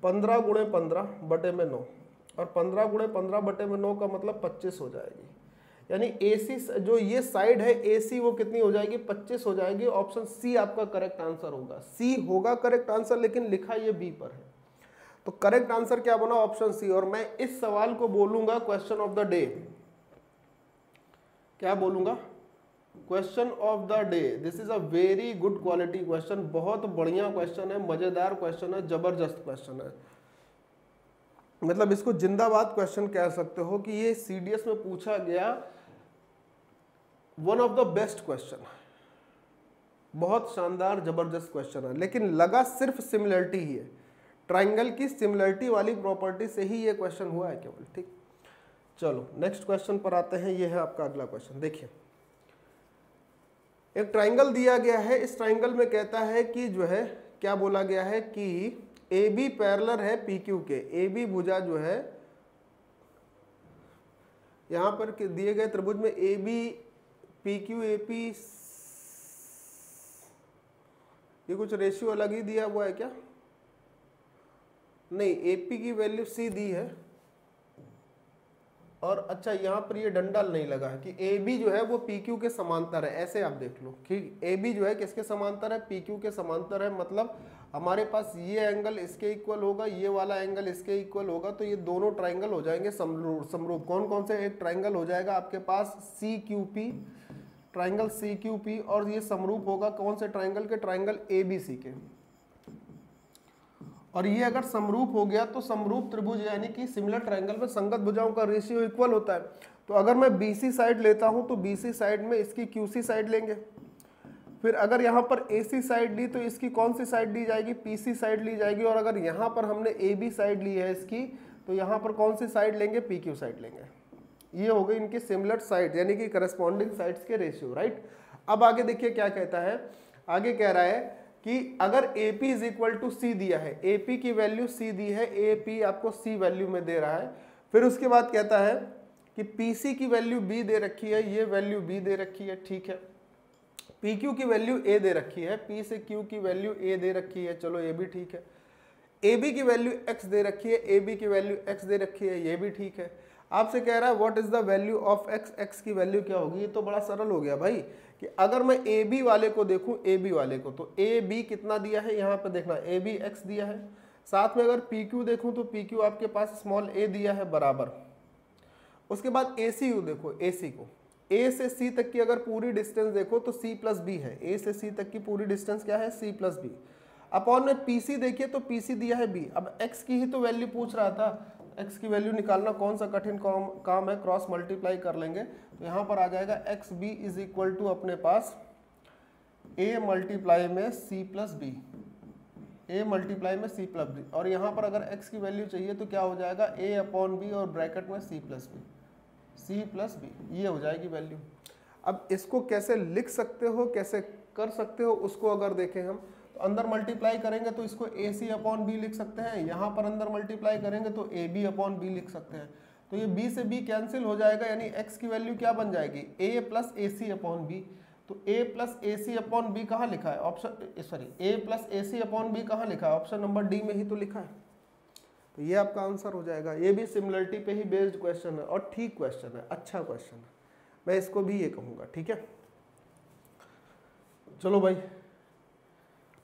15 गुणे 15 बटे में 9। और 15 गुणे 15 बटे में 9 का मतलब 25 हो जाएगी। यानी AC जो ये साइड है AC वो कितनी हो जाएगी? 25 हो जाएगी। ऑप्शन सी आपका करेक्ट आंसर होगा। सी होगा करेक्ट आंसर, लेकिन लिखा ये बी पर है। तो करेक्ट आंसर क्या बना? Option C. और मैं इस सवाल को बोलूंगा क्वेश्चन ऑफ द डे। क्या बोलूंगा? Question of the day. This is a very good quality question. बहुत बढ़िया क्वेश्चन है, मजेदार क्वेश्चन है, जबरदस्त क्वेश्चन है। मतलब इसको जिंदाबाद क्वेश्चन कह सकते हो कि ये CDS में पूछा गया one of the best question. बहुत शानदार जबरदस्त क्वेश्चन है, लेकिन लगा सिर्फ सिमिलरिटी ही है। ट्राइंगल की सिमिलरिटी वाली प्रॉपर्टी से ही ये क्वेश्चन हुआ है केवल, ठीक। चलो नेक्स्ट क्वेश्चन पर आते हैं। ये है आपका अगला क्वेश्चन। देखिए एक ट्राइंगल दिया गया है, इस ट्राइंगल में कहता है कि जो है क्या बोला गया है कि ए बी पैरेलल है पी क्यू के, ए बी भुजा जो है यहां पर दिए गए त्रिभुज में A B P Q A P, ये कुछ रेशियो अलग ही दिया हुआ है क्या? नहीं, एपी की वैल्यू सी दी है और अच्छा यहाँ पर ये डंडा नहीं लगा है कि ए बी जो है वो पी क्यू के समांतर है, ऐसे आप देख लो कि ए बी जो है किसके समांतर है? पी क्यू के समांतर है। मतलब हमारे पास ये एंगल इसके इक्वल होगा, ये वाला एंगल इसके इक्वल होगा, तो ये दोनों ट्राइंगल हो जाएंगे समरूप। कौन कौन से? एक ट्राइंगल हो जाएगा आपके पास C Q P, triangle C Q P, और ये समरूप होगा कौन से ट्राइंगल के? ट्राइंगल ए बी सी के। और ये अगर समरूप हो गया तो समरूप त्रिभुज यानी कि सिमिलर ट्रायंगल में संगत भुजाओं का रेशियो इक्वल होता है। तो अगर मैं BC साइड लेता हूं तो BC साइड में इसकी QC साइड लेंगे, फिर अगर यहाँ पर AC साइड ली तो इसकी कौन सी साइड ली जाएगी? PC साइड ली जाएगी। और अगर यहाँ पर हमने AB साइड ली है इसकी, तो यहाँ पर कौन सी साइड लेंगे? PQ साइड लेंगे। ये हो गई इनकी सिमिलर साइड यानी कि करस्पॉन्डिंग साइड्स के रेशियो, राइट। अब आगे देखिए क्या कहता है, आगे कह रहा है कि अगर AP is equal to C दिया है, AP की वैल्यू C दी है, AP आपको C वैल्यू में दे रहा है, फिर उसके बाद कहता है कि PC की वैल्यू B दे रखी है, ये वैल्यू B दे रखी है, ठीक है। PQ की वैल्यू A दे रखी है, P से Q की वैल्यू A दे रखी है, चलो ये भी ठीक है। AB की वैल्यू X दे रखी है, AB की वैल्यू X दे रखी है, ये भी ठीक है। आपसे कह रहा है what is the value of X, X की वैल्यू क्या होगी? ये तो बड़ा सरल हो गया भाई कि अगर मैं AB वाले को देखूं, AB वाले को, तो AB कितना दिया है यहाँ पे देखना, AB X दिया है, साथ में अगर PQ देखूं तो PQ आपके पास स्मॉल a दिया है बराबर। उसके बाद ACU देखो, AC को A से C तक की अगर पूरी डिस्टेंस देखो तो C प्लस B है, A से C तक की पूरी डिस्टेंस क्या है? C plus B। अपॉन में PC देखिए तो PC दिया है B। अब X की ही तो वैल्यू पूछ रहा था, X की वैल्यू निकालना कौन सा कठिन काम है? क्रॉस मल्टीप्लाई कर लेंगे तो यहाँ पर आ जाएगा XB इज इक्वल टू अपने पास A मल्टीप्लाई में C plus B, A multiply में C प्लस बी। और यहाँ पर अगर X की वैल्यू चाहिए तो क्या हो जाएगा? A अपॉन बी और ब्रैकेट में C plus B, C plus B, ये हो जाएगी वैल्यू। अब इसको कैसे लिख सकते हो, कैसे कर सकते हो, उसको अगर देखें हम तो अंदर मल्टीप्लाई करेंगे तो इसको AC अपॉन बी लिख सकते हैं, यहाँ पर अंदर मल्टीप्लाई करेंगे तो AB अपॉन बी लिख सकते हैं। तो ये B से B कैंसिल हो जाएगा, यानी X की वैल्यू क्या बन जाएगी? A plus AC upon B. तो A plus AC upon B कहाँ लिखा है? Option sorry, A plus AC upon B कहाँ लिखा है? ऑप्शन नंबर डी में ही तो लिखा है। तो ये आपका आंसर हो जाएगा। ये भी सिमिलरिटी पे ही बेस्ड क्वेश्चन है और ठीक क्वेश्चन है, अच्छा क्वेश्चन है, मैं इसको भी ये कहूँगा, ठीक है। चलो भाई,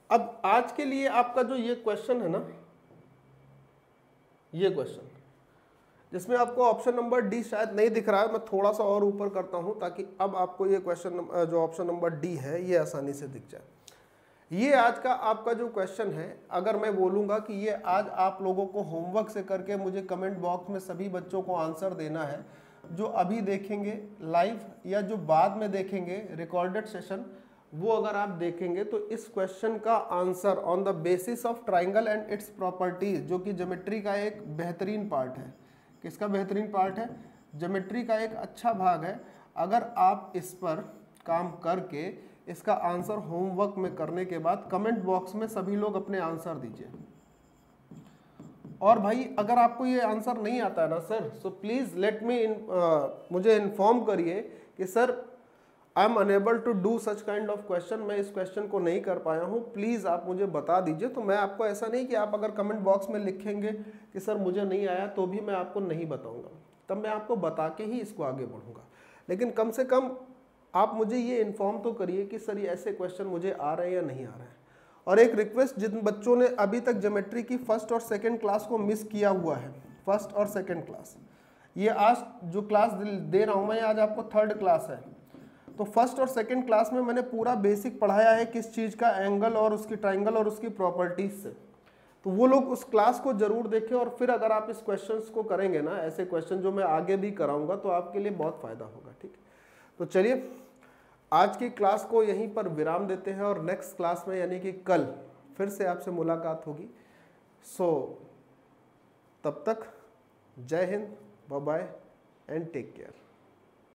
अब आज के लिए आपका जो ये क्वेश्चन है ना, ये क्वेश्चन जिसमें आपको ऑप्शन नंबर डी शायद नहीं दिख रहा है, मैं थोड़ा सा और ऊपर करता हूं ताकि अब आपको ये क्वेश्चन जो ऑप्शन नंबर डी है ये आसानी से दिख जाए। ये आज का आपका जो क्वेश्चन है, अगर मैं बोलूँगा कि ये आज आप लोगों को होमवर्क से करके मुझे कमेंट बॉक्स में सभी बच्चों को आंसर देना है, जो अभी देखेंगे लाइव या जो बाद में देखेंगे रिकॉर्डेड सेशन, वो अगर आप देखेंगे तो इस क्वेश्चन का answer on the basis of triangle and its properties, जो कि ज्योमेट्री का एक बेहतरीन पार्ट है। किसका बेहतरीन पार्ट है? ज्योमेट्री का एक अच्छा भाग है। अगर आप इस पर काम करके इसका आंसर होमवर्क में करने के बाद कमेंट बॉक्स में सभी लोग अपने आंसर दीजिए। और भाई अगर आपको ये आंसर नहीं आता है ना sir, so please let me मुझे इन्फॉर्म करिए कि sir I am unable to do such kind of question, मैं इस क्वेश्चन को नहीं कर पाया हूँ, प्लीज़ आप मुझे बता दीजिए। तो मैं आपको ऐसा नहीं कि आप अगर कमेंट बॉक्स में लिखेंगे कि सर मुझे नहीं आया तो भी मैं आपको नहीं बताऊँगा, तब मैं आपको बता के ही इसको आगे बढ़ूँगा। लेकिन कम से कम आप मुझे ये इन्फॉर्म तो करिए कि सर ये ऐसे क्वेश्चन मुझे आ रहे हैं या नहीं आ रहे हैं। और एक रिक्वेस्ट, जिन बच्चों ने अभी तक ज्योमेट्री की फर्स्ट और सेकेंड क्लास को मिस किया हुआ है, फर्स्ट और सेकेंड क्लास, ये आज जो क्लास दे रहा हूँ मैं, आज आपको थर्ड क्लास है। तो फर्स्ट और सेकंड क्लास में मैंने पूरा बेसिक पढ़ाया है किस चीज़ का, एंगल और उसकी ट्राइंगल और उसकी प्रॉपर्टीज से। तो वो लोग उस क्लास को जरूर देखें और फिर अगर आप इस क्वेश्चंस को करेंगे ना, ऐसे क्वेश्चन जो मैं आगे भी कराऊंगा, तो आपके लिए बहुत फ़ायदा होगा, ठीक है। तो चलिए आज की क्लास को यहीं पर विराम देते हैं और नेक्स्ट क्लास में यानी कि कल फिर से आपसे मुलाकात होगी। सो तब तक जय हिंद, bye bye and take care.